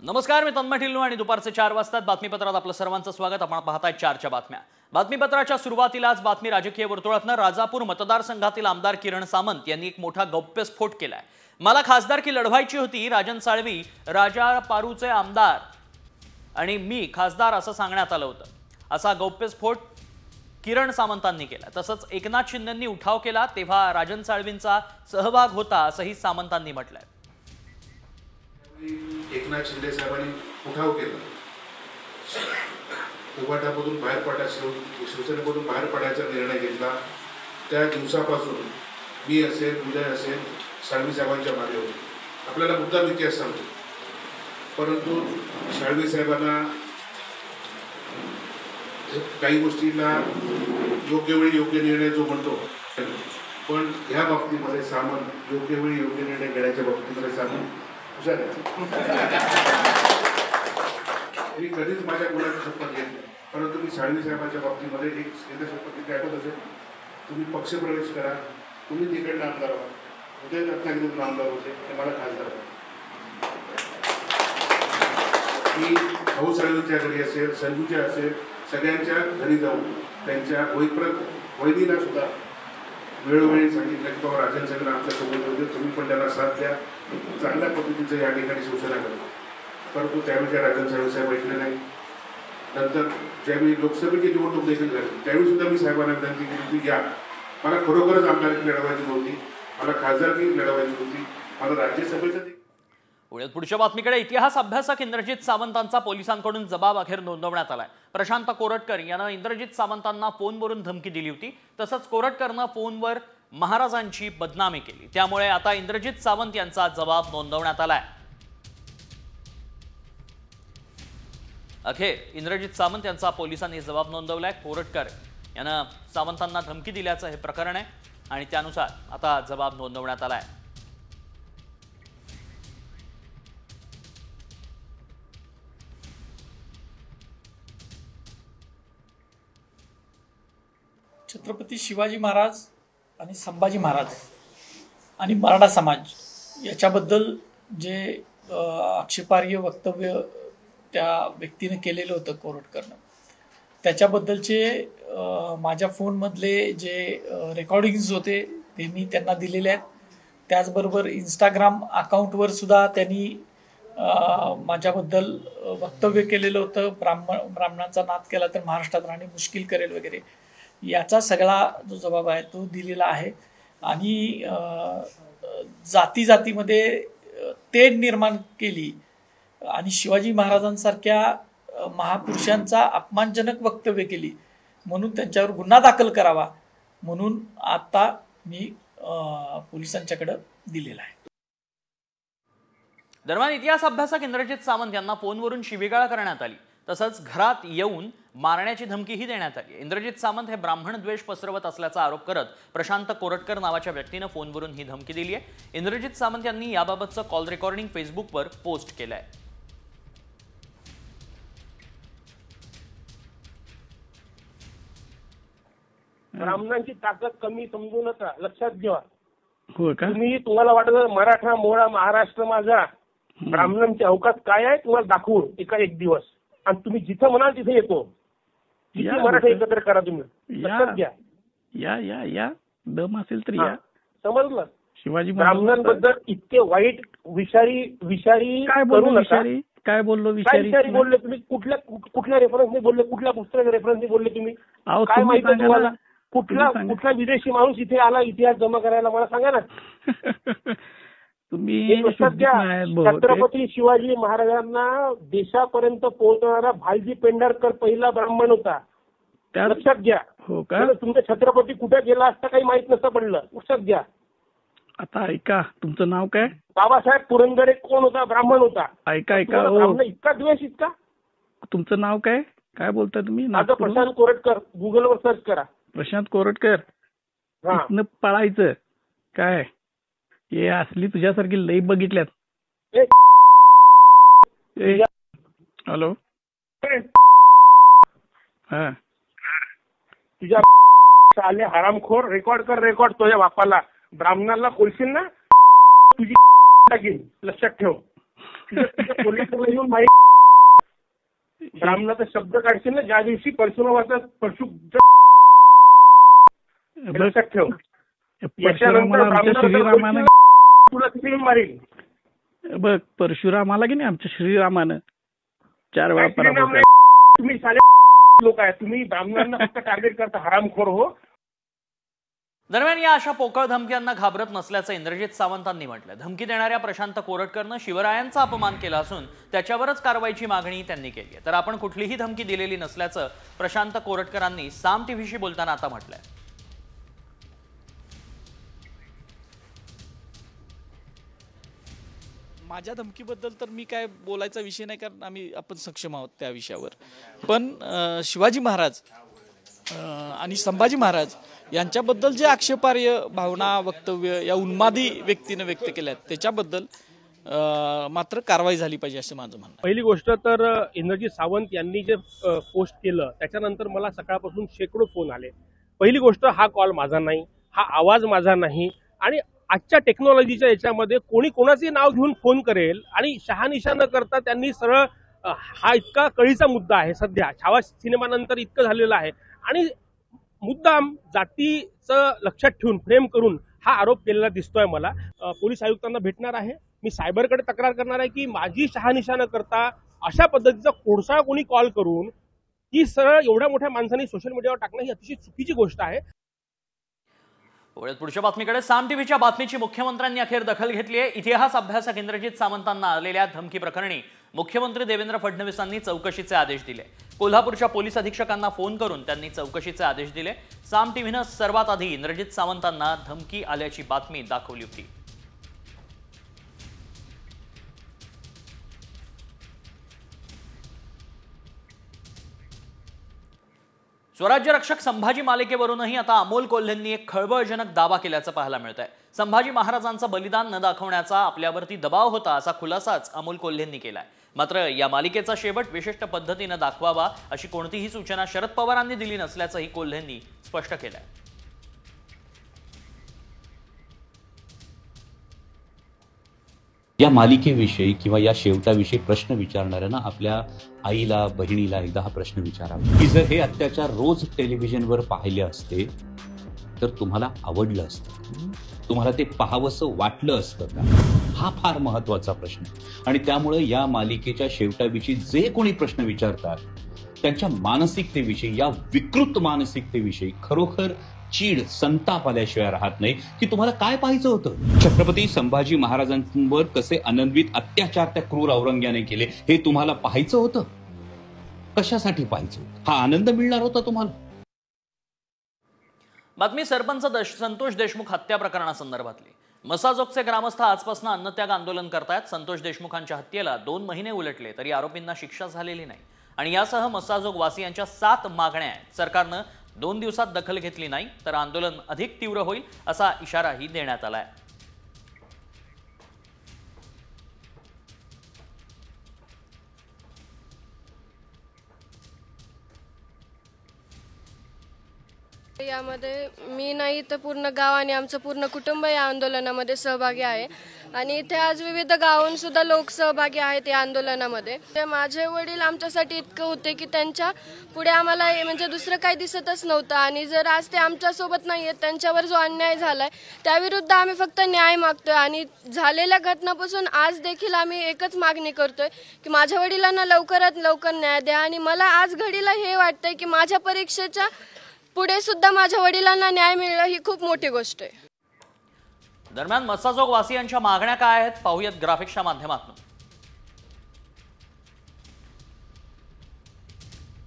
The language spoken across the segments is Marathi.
नमस्कार, मी तन्मय ढिल्लों आणि दुपारचे 4 वाजतात बातमीपत्रात आपलं सर्वांचं स्वागत। आपण पाहताय 4च्या बातम्या। बातमीपत्राच्या सुरुवातीलाच बातमी राजकीय वर्तुळातनं राजापूर मतदारसंघातील आमदार किरण सामंत यांनी एक मोठा गौप्यस्फोट केलाय। मला खासदारकी लढवायची होती, राजन साळवी राजापारूचे आमदार आणि मी खासदार असं सांगण्यात आलं होतं। असा गौप्यस्फोट किरण सामंतांनी केला। तसंच एकनाथ शिंदेंनी उठाव केला तेव्हा राजन साळवींचा सहभाग होता असंही सामंतांनी म्हटलंय। एकनाथ शिंदे साहेबांनी उठाव केला, उभाटामधून बाहेर पडायचं, शिवसेनेमधून बाहेर पडायचा निर्णय घेतला। त्या दिवसापासून मी असेल, उदय असेल, साळवी साहेबांच्या मागे होते। आपल्याला मुद्दा इतिहास सांगतो, परंतु साळवी साहेबांना काही गोष्टीला योग्य वेळी योग्य निर्णय जो म्हणतो, पण ह्या बाबतीमध्ये सामंत योग्य वेळी योग्य निर्णय घेण्याच्या बाबतीमध्ये सामंत हुशार आहे। मी कधीच माझ्या गुणाची शपथ घेत नाही, परंतु मी साळवी साहेबांच्या बाबतीमध्ये एक शपथ आठवत असेल, तुम्ही पक्षप्रवेश करा, तुम्ही तिकडनं आमदार व्हा, उदय रत्नागिरीतून आमदार होते आणि मला खासदार व्हा। मी भाऊ साळवींच्या घरी असेल, संजूच्या असेल, सगळ्यांच्या घरी जाऊन त्यांच्या वहिनीला सुद्धा वेळोवेळी सांगितलं की बाबा राजन साहेब आमच्यासोबत होते, तुम्ही पण त्यांना साथ द्या, चांगल्या पद्धतीचं या ठिकाणी शिवसेना करा। परंतु त्यावेळी राजन साहेब ऐकले नाही। नंतर ज्यावेळी लोकसभेची निवडणूक देखील झाली त्यावेळी सुद्धा मी साहेबांना विनंती केली की या मला खरोखरच आमदारकी लढवायची नव्हती, मला खासदारकी लढवायची होती, मला राज्यसभेचं। पुढच्या बातमीकडे इतिहास अभ्यासक इंद्रजित सावंतांचा पोलिसांकडून जबाब अखेर नोंदवण्यात आलाय। प्रशांत कोरटकर यानं इंद्रजित सावंतांना फोनवरून धमकी दिली होती। तसंच कोरटकरनं फोनवर महाराजांची बदनामी केली, त्यामुळे आता इंद्रजित सावंत यांचा जबाब नोंदवण्यात आलाय। अखेर इंद्रजित सावंत यांचा पोलिसांनी जबाब नोंदवलाय। कोरटकर यानं सावंतांना धमकी दिल्याचं हे प्रकरण आहे आणि त्यानुसार आता जबाब नोंदवण्यात आलाय। छत्रपती शिवाजी महाराज आणि संभाजी महाराज आणि मराठा समाज याच्याबद्दल जे आक्षेपार्ह वक्तव्य त्या व्यक्तीने केलेलं होतं कोरटकरनं, त्याच्याबद्दलचे माझ्या फोनमधले जे रेकॉर्डिंग्स होते ते मी त्यांना दिलेले आहेत। त्याचबरोबर इंस्टाग्राम अकाउंटवर सुद्धा त्यांनी माझ्याबद्दल वक्तव्य केलेलं होतं। ब्राह्मणांचा नाद केला तर महाराष्ट्रात राहणे मुश्किल करेल वगैरे, याचा सगळा जो जबाब आहे तो दिलेला आहे। आणि जातीमध्ये तेढ निर्माण केली आणि शिवाजी महाराजांसारख्या महापुरुषांचा अपमानजनक वक्तव्य केली म्हणून त्यांच्यावर गुन्हा दाखल करावा म्हणून आता मी पोलिसांच्याकडे दिलेला आहे। दरम्यान इतिहास अभ्यासक इंद्रजित सावंत यांना फोनवरून शिवीगाळ करण्यात आली, तसंच घरात येऊन मारण्याची धमकीही देण्यात आली। इंद्रजित सावंत हे ब्राह्मण द्वेष पसरवत असल्याचा आरोप करत प्रशांत कोरटकर नावाच्या व्यक्तीने फोनवरून ही धमकी दिली आहे। इंद्रजित सावंत यांनी याबाबतचं कॉल रेकॉर्डिंग फेसबुकवर पोस्ट केलंय। ब्राह्मणांची ताकद कमी समजू नका, लक्षात घ्या। तुम्हाला वाटत मराठा मोळा महाराष्ट्र माझा, ब्राह्मणांची अवकाश काय आहे तुम्हाला दाखवू एक दिवस, आणि तुम्ही जिथं म्हणाल तिथे येतो। किती मराठा एकत्र करा तुम्ही, लक्षात घ्या। या दम असेल तर या, समजलं? शिवाजी ब्राह्मणांबद्दल इतके वाईट विषारी करू नका। काय बोललो विषारी बोलले तुम्ही? कुठल्या रेफरन्सने बोलले, कुठल्या पुस्तकाच्या रेफरन्सने बोलले तुम्ही? काय माहिती तुम्हाला? कुठला विदेशी माणूस इथे आला इतिहास जमा करायला, मला सांगा ना। तुम्ही छत्रपती शिवाजी महाराजांना देशापर्यंत पोहोचणारा भालजी पेंढारकर पहिला ब्राह्मण होता, लक्षात घ्या। हो का? तुमचा छत्रपती कुठे गेला असता काही माहित नसतं पडलं, लक्षात घ्या। आता ऐका, तुमचं नाव काय? बाबासाहेब पुरंदरे कोण होता? ब्राह्मण होता। ऐका इतका द्वेष इतका? तुमचं नाव काय? काय बोलताय तुम्ही? माझं प्रशांत कोरटकर, गुगलवर सर्च करा। प्रशांत कोरटकर, पळायचं काय? हे असली तुझ्यासारखी लई बघितल्यात। हॅलो, हा, तुझ्या साले हरामखोर, रेकॉर्ड कर, रेकॉर्ड तुझ्या बापाला। ब्राह्मणाला बोलशील ना तुझी टाकीन, लक्षात ठेव। पोलिसांना येऊन माहिती ब्राह्मणाचा शब्द काढशील ना ज्या दिवशी परशुरामाचा लक्षात ठेव. श्रीरामानं तुला किती मारेल बघ, परशुरामाला की नाही आमच्या श्रीरामानं 4 वेळा पराभव केला. तुम्ही सारे लोक आहे, तुम्ही ब्राह्मणांना फक्त टार्गेट करता, हरामखोर हो. दरम्यान या अशा पोकळ धमक्यांना घाबरत नसल्याचं इंद्रजित सावंतांनी म्हटलं. धमकी देणाऱ्या प्रशांत कोरटकरनं शिवरायांचा अपमान केला असून त्याच्यावरच कारवाईची मागणी त्यांनी केली आहे. तर आपण कुठलीही धमकी दिलेली नसल्याचं प्रशांत कोरटकरांनी साम टीव्हीशी बोलताना आता म्हटलंय. माझ्या धमकीबद्दल तर मी काय बोलायचा विषय नाही, कारण आपण सक्षम आहोत त्या विषयावर. पण शिवाजी महाराज आणि संभाजी महाराज यांच्याबद्दल जे आक्षेपार्ह भावना वक्तव्य या उन्मादी व्यक्तीने व्यक्त केल्यात त्याच्याबद्दल मात्र कारवाई झाली पाहिजे असं माझं म्हणणं. पहिली गोष्ट तर इंद्रजित सावंत यांनी जे पोस्ट केलं त्याच्यानंतर मला सकाळपासून शेकडो फोन आले. पहिली गोष्ट, हा कॉल माझा नाही, हा आवाज माझा नाही. आणि आजच्या टेक्नॉलॉजीच्या याच्यामध्ये कोणी कोणाचे नाव घेऊन फोन करेल आणि शहानिशा न करता त्यांनी सरळ, हा इतका कळीचा मुद्दा आहे सध्या, छावा सिनेमानंतर इतकं झालेलं आहे. आणि मुद्दाम जातीचं लक्षात ठेवून फ्रेम करून हा आरोप केलेला दिसतोय मला. पोलीस आयुक्तांना भेटणार आहे, मी सायबरकडे तक्रार करणार आहे की माझी शहानिशा न करता अशा पद्धतीचा कोळसा कोणी कॉल करून की सरळ एवढ्या मोठ्या माणसांनी सोशल मीडियावर टाकणं ही अतिशय चुकीची गोष्ट आहे. पुढच्या बातमीकडे. साम टीव्हीच्या बातमीची मुख्यमंत्र्यांनी अखेर दखल घेतली आहे. इतिहास अभ्यासक इंद्रजित सावंतांना आलेल्या धमकी प्रकरणी मुख्यमंत्री देवेंद्र फडणवीसांनी चौकशीचे आदेश दिले. कोल्हापूरच्या पोलीस अधीक्षकांना फोन करून त्यांनी चौकशीचे आदेश दिले. साम टीव्हीनं सर्वात आधी इंद्रजित सावंतांना धमकी आल्याची बातमी दाखवली होती. स्वराज्य रक्षक संभाजी मालिकेवरूनही आता अमोल कोल्हेंनी एक खळबळजनक दावा केल्याचं पाहायला मिळत आहे. संभाजी महाराजांचं बलिदान न दाखवण्याचा आपल्यावरती दबाव होता असा खुलासाच अमोल कोल्हेंनी केलाय. मात्र या मालिकेचा शेवट विशिष्ट पद्धतीनं दाखवावा अशी कोणतीही सूचना शरद पवारांनी दिली नसल्याचंही कोल्हेंनी स्पष्ट केलंय. या मालिकेविषयी किंवा या शेवटाविषयी प्रश्न विचारणाऱ्यांना आपल्या आईला, बहिणीला एकदा हा प्रश्न विचारावा की जर हे अत्याचार रोज टेलिव्हिजनवर पाहिले असते तर तुम्हाला आवडलं असतं, तुम्हाला ते पाहावंसं वाटलं असतं का? हा फार महत्वाचा प्रश्न. आणि त्यामुळे या मालिकेच्या शेवटाविषयी जे कोणी प्रश्न विचारतात त्यांच्या मानसिकतेविषयी, या विकृत मानसिकतेविषयी खरोखर चीड, संताप आल्याशिवाय राहत नाही की तुम्हाला काय पाहायचं होतं. छत्रपती संभाजी महाराजांवर कसे अनन्वित अत्याचार त्या क्रूर औरंग्याने केले हे तुम्हाला पाहायचं होतं. कशासाठी पाहायचं होतं? हा आनंद मिळणार होता तुम्हाला. बातमी सरपंच संतोष देशमुख हत्या प्रकरणासंदर्भातली. मसाजोगचे ग्रामस्थ आजपासून अन्नत्याग आंदोलन करतायत. संतोष देशमुखांच्या हत्येला 2 महिने उलटले तरी आरोपींना शिक्षा झालेली नाही. आणि यासह मसाजोग वासियांच्या 7 मागण्या आहेत. सरकारनं 2 दिवसात दखल घेतली नाही तर आंदोलन अधिक तीव्र होईल असा इशाराही देण्यात आलाय. यामध्ये मी नाही तर पूर्ण गाव आणि आमचं पूर्ण कुटुंब या आंदोलनामध्ये सहभागी आहे. आणि इथे आज विविध गावांहून सुद्धा लोक सहभागी आहेत या आंदोलनामध्ये. माझे वडील आमच्यासाठी इतकं होते की त्यांच्या पुढे आम्हाला म्हणजे दुसरं काही दिसतच नव्हतं. आणि जर आज ते आमच्यासोबत नाही आहेत, त्यांच्यावर जो अन्याय झालाय त्याविरुद्ध आम्ही फक्त न्याय मागतोय. आणि झालेल्या घटनापासून आज देखील आम्ही एकच मागणी करतोय की माझ्या वडिलांना लवकरात लवकर न्याय द्या. आणि मला आज घडीला हे वाटतंय की माझ्या परीक्षेच्या पुढे सुद्धा माझ्या वडिलांना न्याय मिळणं ही खूप मोठी गोष्ट आहे. दरम्यान मसाजोग वासियांच्या मागण्या काय आहेत पाहूयात ग्राफिक्सच्या माध्यमातून.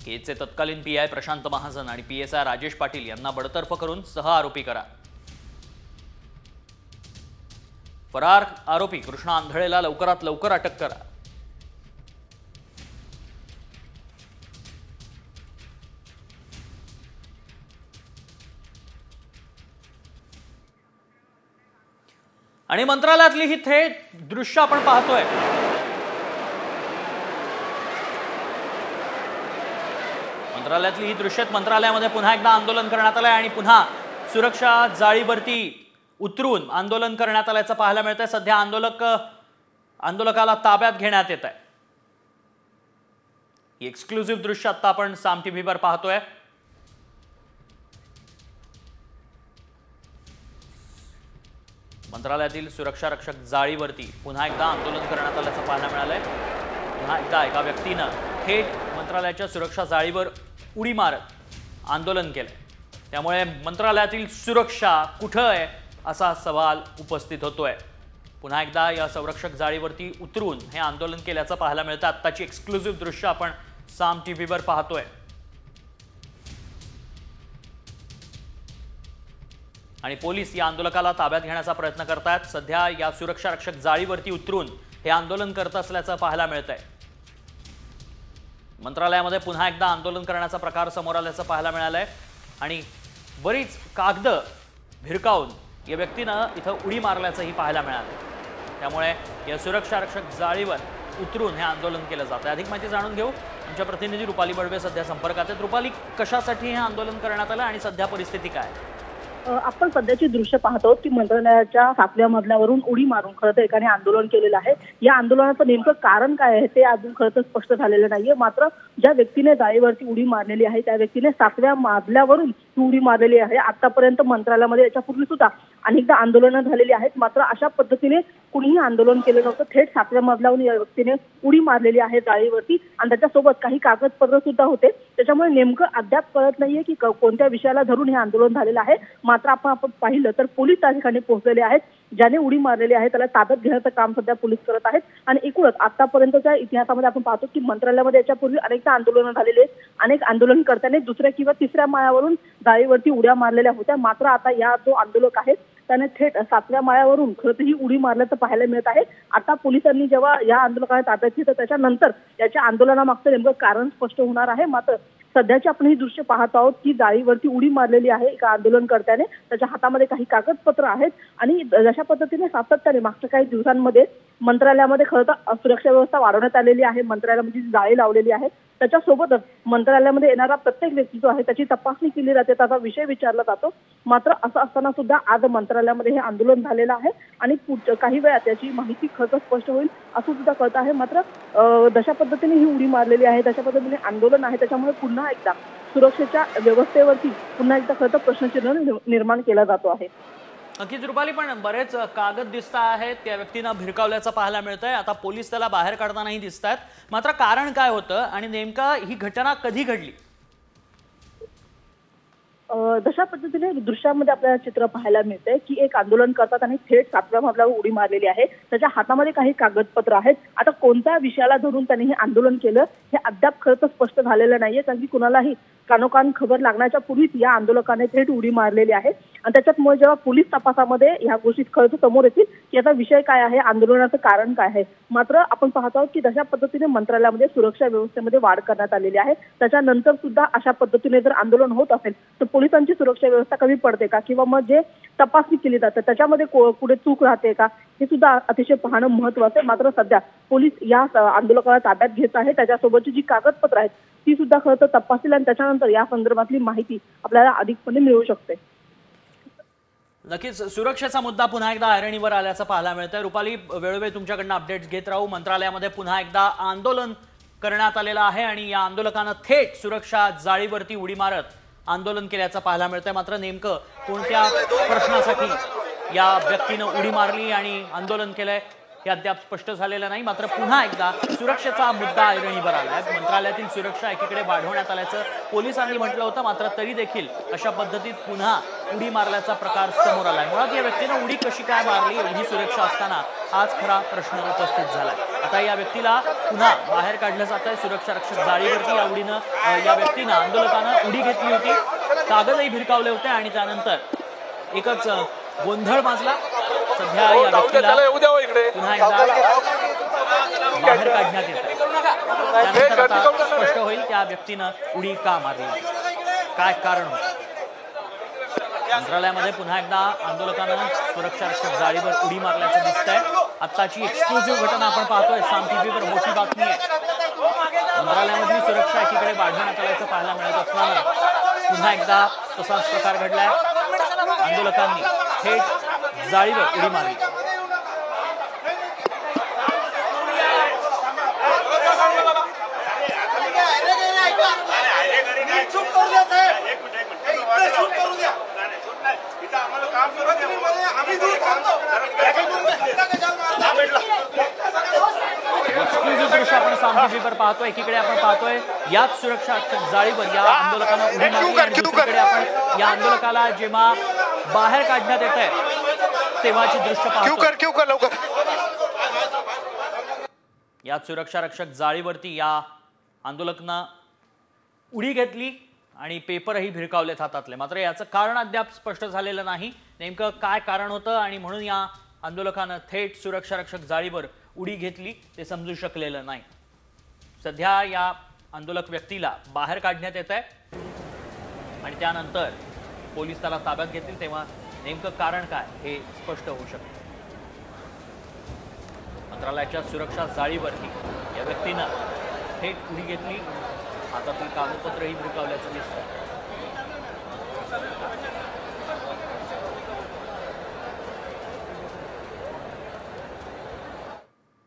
केचे तत्कालीन पीआय प्रशांत महाजन आणि पीएसआय राजेश पाटील यांना बडतर्फ करून 6 आरोपी करा. फरार आरोपी कृष्णा आंधळेला लवकरात लवकर अटक करा. आणि मंत्रालयातली ही थेट दृश्य आपण पाहतोय. मंत्रालयातली ही दृश्य, मंत्रालयामध्ये पुन्हा एकदा आंदोलन करण्यात आलंय आणि पुन्हा सुरक्षा जाळीवरती उतरून आंदोलन करण्यात आल्याचं पाहायला मिळतंय. सध्या आंदोलक आंदोलकाला ताब्यात घेण्यात येत आहे। ही एक्सक्लुझिव्ह दृश्य आता आपण साम टीव्हीवर पाहतोय। मंत्रालयातील सुरक्षा रक्षक जाळीवरती पुन्हा एकदा आंदोलन करण्यात आल्याचं पाहायला मिळालंय। पुन्हा एकदा एका व्यक्तीनं थेट मंत्रालयाच्या सुरक्षा जाळीवर उडी मारत आंदोलन केलंय। त्यामुळे मंत्रालयातील सुरक्षा कुठं आहे असा सवाल उपस्थित होतोय। पुन्हा एकदा या संरक्षक जाळीवरती उतरून हे आंदोलन केल्याचं पाहायला मिळतं। आत्ताची एक्सक्लुझिव्ह दृश्य आपण साम टीव्हीवर पाहतोय। आणि पोलीस या आंदोलकाला ताब्यात घेण्याचा प्रयत्न करतात। सध्या या सुरक्षा रक्षक जाळीवरती उतरून हे आंदोलन करत असल्याचं पाहायला मिळतंय। मंत्रालयामध्ये पुन्हा एकदा आंदोलन करण्याचा प्रकार समोर आल्याचं पाहायला मिळालंय आणि बरीच कागदं भिरकावून या व्यक्तीनं इथं उडी मारल्याचंही पाहायला मिळालं। त्यामुळे या सुरक्षा रक्षक जाळीवर उतरून हे आंदोलन केलं जातं। अधिक माहिती जाणून घेऊ। आमच्या प्रतिनिधी रुपाली बडवे सध्या संपर्कात आहेत। रुपाली, कशासाठी हे आंदोलन करण्यात आलं आणि सध्या परिस्थिती काय? आपण सध्याची दृश्य पाहतो की मंत्रालयाच्या 7व्या मजल्यावरून उडी मारून खरं तर एकाने आंदोलन केलेलं आहे। या आंदोलनाचं नेमकं कारण काय आहे ते अजून खरं तर स्पष्ट झालेलं नाहीये। मात्र ज्या व्यक्तीने जाळीवरती उडी मारलेली आहे त्या व्यक्तीने 7व्या मजल्यावरून उडी मारलेली आहे। आतापर्यंत मंत्रालयामध्ये याच्यापूर्वी सुद्धा अनेकदा आंदोलनं झालेली आहेत, मात्र अशा पद्धतीने कुणीही आंदोलन केलं नव्हतं। थेट 7व्या मजल्यावरून या व्यक्तीने उडी मारलेली आहे जाळीवरती आणि त्याच्यासोबत काही कागदपत्र सुद्धा होते। त्याच्यामुळे नेमकं अद्याप कळत नाहीये की कोणत्या विषयाला धरून हे आंदोलन झालेलं आहे। मात्र आपण पाहिलं तर पोलीस त्या ठिकाणी पोहोचलेले आहेत। ज्याने उडी मारलेली आहे त्याला ताब्यात घेण्याचं काम सध्या पोलीस करत आहेत। आणि एकूणच आतापर्यंतच्या इतिहासामध्ये आपण पाहतो की मंत्रालयामध्ये याच्यापूर्वी अनेकदा आंदोलनं झालेली आहेत। अनेक आंदोलनकर्त्यांनी दुसऱ्या किंवा तिसऱ्या माळ्यावरून जाळीवरती उड्या मारलेल्या होत्या, मात्र आता या जो आंदोलक आहे त्याने थेट 7व्या माळ्यावरून खरं ही उडी मारल्याचं पाहायला मिळत आहे। आता पोलिसांनी जेव्हा या आंदोलकाला ताब्यात घेतलं त्याच्यानंतर याच्या आंदोलनामागचं नेमकं कारण स्पष्ट होणार आहे। मात्र सध्याची आपण ही दृश्य पाहत आहोत की जाळीवरती उडी मारलेली आहे एका आंदोलनकर्त्याने। त्याच्या हातामध्ये काही कागदपत्र आहेत आणि जशा पद्धतीने सातत्याने मागच्या काही दिवसांमध्ये मंत्रालयामध्ये खरं तर सुरक्षा व्यवस्था वाढवण्यात आलेली आहे। मंत्रालयामध्ये जाळी लावलेली आहे, त्याच्यासोबतच मंत्रालयामध्ये येणारा प्रत्येक व्यक्ती जो आहे त्याची तपासणी केली जाते, त्याचा विषय विचारला जातो। मात्र असं असताना सुद्धा आज मंत्रालयामध्ये हे आंदोलन झालेलं आहे आणि काही वेळात त्याची माहिती खरं स्पष्ट होईल असं सुद्धा कळत आहे। मात्र जशा पद्धतीने ही उडी मारलेली आहे तशा पद्धतीने आंदोलन आहे, त्याच्यामुळे पुन्हा एकदा सुरक्षेच्या व्यवस्थेवरती पुन्हा एकदा खरं तर प्रश्नचिन्ह निर्माण केला जातो आहे। नक्कीच रुपाली, पण बरेच कागद दिसत आहेत त्या व्यक्तीनं भिरकावल्याचं पाहायला मिळतंय। आता पोलीस त्याला बाहेर काढतानाही दिसत आहेत, मात्र कारण काय होतं आणि नेमका ही घटना कधी घडली? जशा पद्धतीने दृश्यामध्ये आपल्याला चित्र पाहायला मिळतंय की एक आंदोलन करतात आणि थेट 7व्या मजल्यावर उडी मारलेली आहे। त्याच्या हातामध्ये काही कागदपत्र आहेत। आता कोणत्या विषयाला धरून त्यांनी हे आंदोलन केलं हे अद्याप खरं तर स्पष्ट झालेलं नाहीये, कारण की कुणालाही कानोकान खबर लागण्याच्या पूर्वीच या आंदोलकाने थेट उडी मारलेली आहे। आणि त्याच्यामुळे जेव्हा पोलीस तपासामध्ये ह्या गोष्टी खरं तर समोर येतील की याचा विषय काय आहे, आंदोलनाचं कारण काय आहे। मात्र आपण पाहत आहोत की जशा पद्धतीने मंत्रालयामध्ये सुरक्षा व्यवस्थेमध्ये वाढ करण्यात आलेली आहे, त्याच्यानंतर सुद्धा अशा पद्धतीने जर आंदोलन होत असेल तर पोलिसांची सुरक्षा व्यवस्था कमी पडते का, किंवा मग जे तपासणी केली जाते त्याच्यामध्ये कुठे चूक राहते का, हे सुद्धा अतिशय पाहणं महत्त्वाचं आहे। मात्र सध्या पोलीस या आंदोलकाला ताब्यात घेत आहे, त्याच्यासोबतची जी कागदपत्र आहेत ती सुद्धा खरं तर तपासतील आणि त्याच्यानंतर या संदर्भातली माहिती आपल्याला अधिकपणे मिळू शकते। नक्कीच सुरक्षेचा मुद्दा पुन्हा एकदा ऐरणीवर आल्याचं पाहायला मिळतंय। रुपाली, वेळोवेळी तुमच्याकडनं अपडेट्स घेत राहू। मंत्रालयामध्ये पुन्हा एकदा आंदोलन करण्यात आलेलं आहे आणि या आंदोलकानं थेट सुरक्षा जाळीवरती उडी मारत आंदोलन केल्याचं पाहायला मिळतंय। मात्र नेमकं कोणत्या प्रश्नासाठी या व्यक्तीनं उडी मारली आणि आंदोलन केलंय हे अद्याप स्पष्ट झालेलं नाही। मात्र पुन्हा एकदा सुरक्षेचा मुद्दा ऐरणीवर आलाय। मंत्रालयातील सुरक्षा एकीकडे वाढवण्यात आल्याचं पोलिसांनी म्हटलं होतं, मात्र तरी देखील अशा पद्धतीत पुन्हा उडी मारल्याचा प्रकार समोर आलाय। मुळात या व्यक्तीनं उडी कशी काय मारली, एवढी सुरक्षा असताना हाच खरा प्रश्न उपस्थित झालाय। आता या व्यक्तीला पुन्हा बाहेर काढलं जात आहे सुरक्षा रक्षक जाळीवरती। या व्यक्तीनं आंदोलकानं उडी घेतली होती, कागदही भिरकावले होते आणि त्यानंतर एकच गोंधळ माजला। सध्या या व्यक्तीला पुन्हा एकदा बाहेर काढण्यात येत आहे। त्यानंतर आता स्पष्ट होईल त्या व्यक्तीनं उडी का मारली, काय कारण होतं। मंत्रालयामध्ये पुन्हा एकदा आंदोलकांना सुरक्षा रक्षक जाळीवर उडी मारल्याचं दिसतंय। आत्ताची एक्सक्लुझिव्ह घटना आपण पाहतोय साम टीव्हीवर, मोठी बातमी आहे। मंत्रालयामधली सुरक्षा एकीकडे वाढवण्यात आल्याचं पाहायला मिळत असताना पुन्हा एकदा तसाच प्रकार घडलाय। आंदोलकांनी थेट जाळीवर उडी मारली। साम टीव्हीवर पाहतोय, एकीकडे आपण पाहतोय याच सुरक्षा जाळीवर या आंदोलकांना उडी मारली आणि दुसरीकडे आपण या आंदोलकाला जेव्हा बाहेर काढण्यात येत आहे तेव्हाची दृश्य पाहतो। याच सुरक्षा रक्षक जाळीवरती या आंदोलकांना उडी घेतली आणि पेपरही भिरकावलेत हातातले। मात्र याचं कारण अद्याप स्पष्ट झालेलं नाही, नेमकं काय कारण होतं आणि म्हणून या आंदोलकानं थेट सुरक्षा रक्षक जाळीवर उडी घेतली ते समजू शकलेलं नाही। सध्या या आंदोलक व्यक्तीला बाहेर काढण्यात येत आहे आणि त्यानंतर पोलीस त्याला ताब्यात घेतील तेव्हा नेमकं कारण काय हे स्पष्ट होऊ शकतं। मंत्रालयाच्या सुरक्षा जाळीवरती या व्यक्तीनं थेट उडी घेतली, हातातील कागदपत्रही भिरकावल्याचं दिसतं।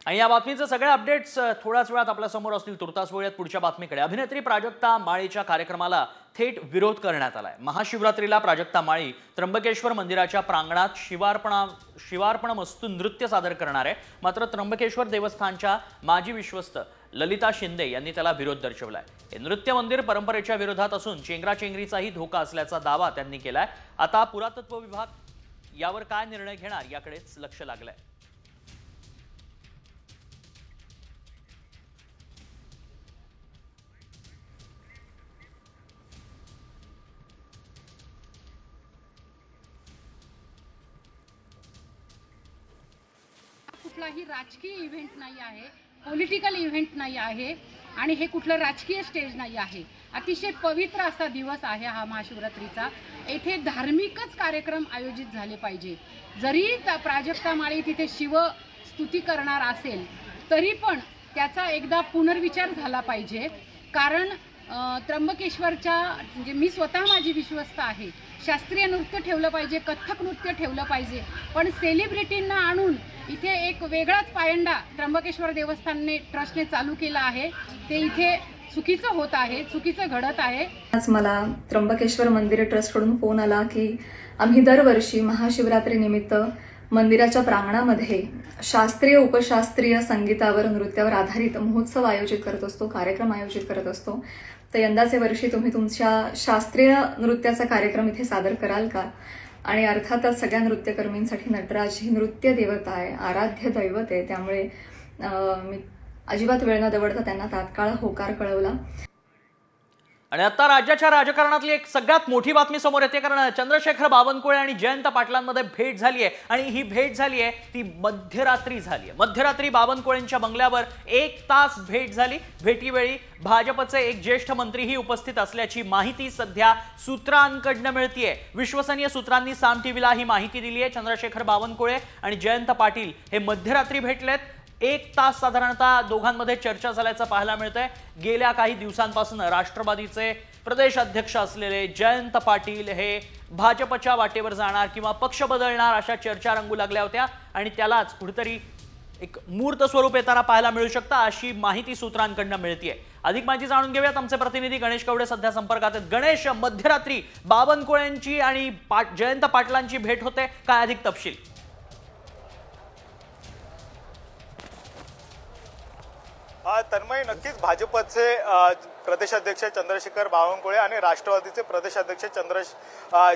आणि या बातमीचे सगळे अपडेट्स थोड्याच वेळात आपल्या समोर असतील। तुर्तास वळूयात पुढच्या बातमीकडे। अभिनेत्री प्राजक्ता माळीच्या कार्यक्रमाला थेट विरोध करण्यात आलाय। महाशिवरात्रीला प्राजक्ता माळी त्र्यंबकेश्वर मंदिराच्या प्रांगणात शिवार्पणमस्तू नृत्य सादर करणार आहे। मात्र त्र्यंबकेश्वर देवस्थानच्या माजी विश्वस्त ललिता शिंदे यांनी त्याला विरोध दर्शवलाय। हे नृत्य मंदिर परंपरेच्या विरोधात असून चेंगराचेंगरीचाही धोका असल्याचा दावा त्यांनी केलाय। आता पुरातत्व विभाग यावर काय निर्णय घेणार याकडेच लक्ष लागलंय। कुठलाही राजकीय इव्हेंट नाही आहे, पॉलिटिकल इव्हेंट नाही आहे आणि हे कुठलं राजकीय स्टेज नाही आहे। अतिशय पवित्र असा दिवस आहे हा महाशिवरात्रीचा। येथे धार्मिकच कार्यक्रम आयोजित झाले पाहिजे। जरी प्राजक्ता माळी तिथे शिवस्तुती करणार असेल तरी पण त्याचा एकदा पुनर्विचार झाला पाहिजे। कारण त्र्यंबकेश्वरच्या म्हणजे मी स्वतः माझी विश्वस्त आहे, शास्त्रीय नृत्य ठेवलं पाहिजे, कथ्थक नृत्य ठेवलं पाहिजे, पण सेलिब्रिटींना आणून इथे एक वेगळाच पायंडा त्र्यंबकेश्वर देवस्थानने ट्रस्टने चालू केला आहे, ते इथे चुकीचं होत आहे, चुकीचं घडत आहे। आज मला त्र्यंबकेश्वर मंदिर ट्रस्टकडून फोन आला की आम्ही दरवर्षी महाशिवरात्री निमित्त मंदिराच्या प्रांगणामध्ये शास्त्रीय उपशास्त्रीय संगीतावर नृत्यावर आधारित महोत्सव आयोजित करत असतो, कार्यक्रम आयोजित करत असतो। तर यंदाचे वर्षी तुम्ही तुमच्या शास्त्रीय नृत्याचा कार्यक्रम इथे सादर कराल का? आणि अर्थातच सगळ्या नृत्यकर्मींसाठी नटराज ही नृत्य देवता आहे, आराध्य दैवत आहे, त्यामुळे मी अजिबात वेळ न दवडता त्यांना तात्काळ होकार कळवला। आणि आता राज्याच्या राजकारणातली एक सगळ्यात मोठी बातमी समोर येते, कारण चंद्रशेखर बावनकुळे आणि जयंत पाटलांमध्ये भेट झाली आहे आणि ही भेट झाली आहे ती मध्यरात्री झाली आहे। मध्यरात्री बावनकुळेंच्या बंगल्यावर 1 तास भेट झाली। भेटीवेळी भाजपचे एक ज्येष्ठ मंत्रीही उपस्थित असल्याची माहिती सध्या सूत्रांकडनं मिळतेय। विश्वसनीय सूत्रांनी साम टीव्हीला ही माहिती दिली आहे। चंद्रशेखर बावनकुळे आणि जयंत पाटील हे मध्यरात्री भेटलेत। 1 तास साधारणतः दोघांमध्ये चर्चा झाल्याचं पाहायला मिळतंय। गेल्या काही दिवसांपासून राष्ट्रवादीचे प्रदेश अध्यक्ष असलेले जयंत पाटील हे भाजपच्या वाटेवर जाणार किंवा पक्ष बदलणार अशा चर्चा रंगू लागल्या होत्या आणि त्यालाच कुठेतरी एक मूर्त स्वरूप येताना पाहायला मिळू शकतं अशी माहिती सूत्रांकडनं मिळतेय। अधिक माहिती जाणून घेऊयात, आमचे प्रतिनिधी गणेश कवडे सध्या संपर्कात आहेत। गणेश, मध्यरात्री बावनकुळेंची आणि जयंत पाटलांची भेट होते, काय अधिक तपशील? तन्मय, नक्कीच भाजपचे प्रदेशाध्यक्ष चंद्रशेखर बावनकुळे आणि राष्ट्रवादीचे प्रदेशाध्यक्ष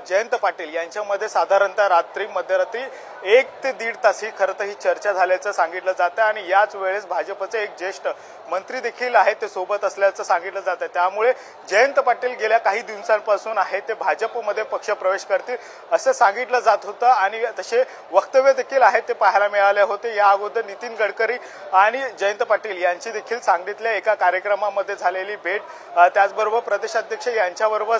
जयंत पाटील यांच्यामध्ये साधारणतः मध्यरात्री 1 ते 1.5 तास ही खरं तर ही चर्चा झाल्याचं सांगितलं जातं आणि याच वेळेस भाजपचे एक ज्येष्ठ मंत्री देखील आहेत ते सोबत असल्याचं सांगितलं जातं। त्यामुळे जयंत पाटील गेल्या काही दिवसांपासून आहे ते भाजपमध्ये पक्षप्रवेश करतील असं सांगितलं जात होतं आणि तसे वक्तव्य देखील आहेत ते पाहायला मिळाले होते। या अगोदर नितीन गडकरी आणि जयंत पाटील यांची देखील सांगलीतल्या एका कार्यक्रमामध्ये झालेली भेट, त्याचबरोबर प्रदेशाध्यक्ष यांच्याबरोबर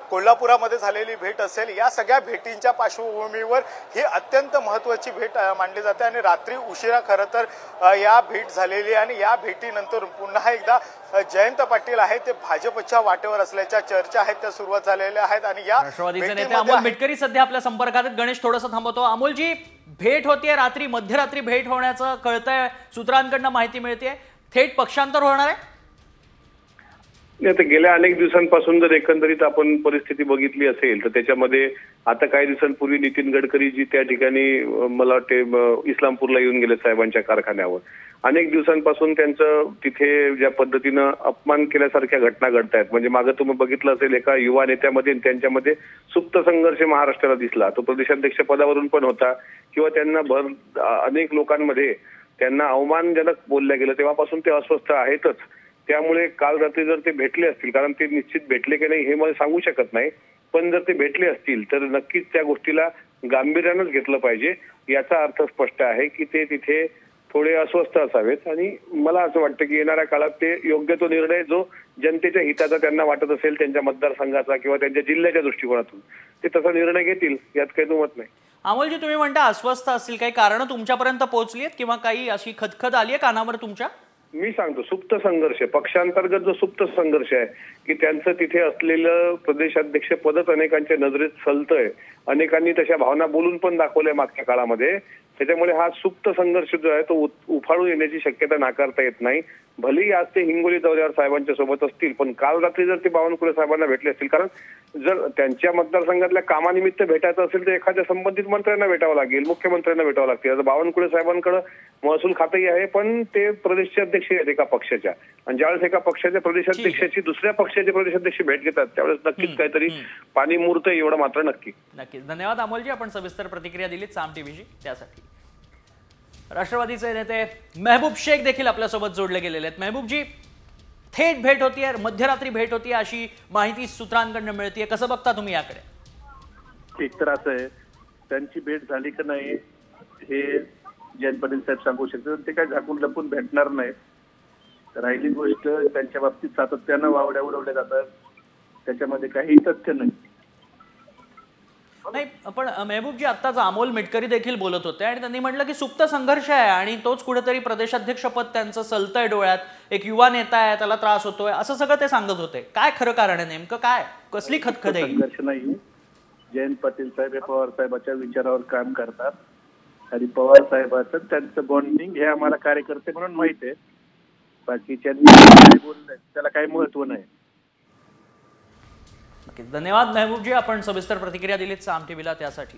कोल्हापुरामध्ये झालेली भेट असेल, या सगळ्या भेटींच्या पार्श्वभूमीवर ही अत्यंत महत्त्वाची भेट मानली जाते आणि रात्री उशिरा खरं तर या भेट झालेली आणि या भेटीनंतर पुन्हा एकदा जयंत पाटील आहेत ते भाजपच्या वाटेवर असल्याच्या चर्चा आहेत त्या सुरुवात झालेल्या आहेत आणि या राष्ट्रवादीचे नेते अमोल मिटकरी सध्या आपल्या संपर्कात आहेत। गणेश, थोडंसं थांबवतो। अमोलजी, भेट होतीये रात्री, मध्यरात्री भेट होण्याचं कळतंय, सूत्रांकडनं माहिती मिळतेय, थेट पक्षांतर होणार आहे? नाही, आता गेल्या अनेक दिवसांपासून जर एकंदरीत आपण परिस्थिती बघितली असेल तर त्याच्यामध्ये आता काही दिवसांपूर्वी नितीन गडकरी जी त्या ठिकाणी मला वाटते इस्लामपूरला येऊन गेले साहेबांच्या कारखान्यावर, अनेक दिवसांपासून त्यांचं तिथे ज्या पद्धतीनं अपमान केल्यासारख्या घटना घडतायत. म्हणजे मागे तुम्ही बघितलं असेल एका युवा नेत्यामध्ये त्यांच्यामध्ये सुप्त संघर्ष महाराष्ट्राला दिसला. तो प्रदेशाध्यक्ष पदावरून पण होता किंवा त्यांना अनेक लोकांमध्ये त्यांना अवमानजनक बोलल्या गेलं, तेव्हापासून ते अस्वस्थ आहेतच. त्यामुळे काल रात्री जर ते भेटले असतील, कारण ते निश्चित भेटले की नाही हे मला सांगू शकत नाही, पण जर ते भेटले असतील तर नक्कीच त्या गोष्टीला गांभीर्यानंच घेतलं पाहिजे. याचा अर्थ स्पष्ट आहे की ते तिथे थोडे अस्वस्थ असावेत आणि मला असं वाटतं की येणाऱ्या काळात ते योग्य तो निर्णय जो जनतेच्या हिताचा त्यांना वाटत असेल, त्यांच्या मतदारसंघाचा किंवा त्यांच्या जिल्ह्याच्या दृष्टिकोनातून, ते तसा निर्णय घेतील यात काही दुमत नाही. अमोलजी, तुम्ही म्हणता अस्वस्थ असतील, काही कारण तुमच्यापर्यंत पोहोचली आहेत किंवा काही अशी खदखद आली आहे कानावर तुमच्या? मी सांगतो, सुप्त संघर्ष, पक्षांतर्गत जो सुप्त संघर्ष आहे की त्यांचं तिथे असलेलं प्रदेशाध्यक्ष पदच अनेकांच्या नजरेत सलतंय, अनेकांनी तशा भावना बोलून पण दाखवल्या मागच्या काळामध्ये. त्याच्यामुळे हा सुप्त संघर्ष जो आहे तो उफाळून येण्याची शक्यता नाकारता येत नाही. भलेही आज ते हिंगोली दौऱ्यावर साहेबांच्या सोबत असतील, पण काल रात्री जर ते बावनकुळे साहेबांना भेटले असतील, कारण जर त्यांच्या मतदारसंघातल्या कामानिमित्त भेटायचं असेल तर एखाद्या संबंधित मंत्र्यांना भेटावं लागेल, मुख्यमंत्र्यांना भेटावं लागतील. आता बावनकुळे साहेबांकडे महसूल खातंही आहे, पण ते प्रदेशाचे अध्यक्ष आहेत एका पक्षाच्या, आणि ज्यावेळेस एका पक्षाच्या प्रदेशाध्यक्षाची दुसऱ्या पक्षाचे प्रदेशाध्यक्ष भेट घेतात त्यावेळेस नक्कीच काहीतरी पाणी मुरतं, एवढं मात्र नक्की. नक्कीच. धन्यवाद अमोलजी, आपण सविस्तर प्रतिक्रिया दिलीत साम टीव्हीची त्यासाठी. राष्ट्रवादीचे नेते मेहबूब शेख देखील आपल्यासोबत जोडले गेलेले आहेत. मेहबूबजी, थेट भेट होतीये, मध्यरात्री भेट होतीये अशी माहिती सूत्रांकडून मिळतीये, कसं बघता तुम्ही याकडे? एक तर असं आहे, त्यांची भेट झाली का नाही हे जयंत पाटील साहेब सांगू शकतात, ते काय झाकून लपून भेटणार नाही. राहिली गोष्ट, त्यांच्या बाबतीत सातत्यानं वावड्या उडवल्या जातात, त्याच्यामध्ये काही तथ्य नाही. नाही, पण मेहबूबजी, आत्ताच अमोल मिटकरी देखील बोलत होते आणि त्यांनी म्हटलं की सुप्त संघर्ष आहे आणि तोच कुठेतरी प्रदेशाध्यक्षपद त्यांचं सलतंय डोळ्यात, एक युवा नेता आहे त्याला त्रास होतोय, असं सगळं ते सांगत होते. काय खरं कारण आहे नेमकं? काय, कसली खदखद आहे? संघर्ष नाही, जयंत पाटील साहेब हे पवार साहेबांच्या विचारावर काम करतात आणि पवार साहेबांचं त्यांचं बॉन्डिंग हे आम्हाला कार्यकर्ते म्हणून माहित आहे. बाकीच्यांनी काय बोललंय त्याला काही महत्व नाही. धन्यवाद मेहबूबजी, आपण सविस्तर प्रतिक्रिया दिलीत साम टीव्हीला त्यासाठी.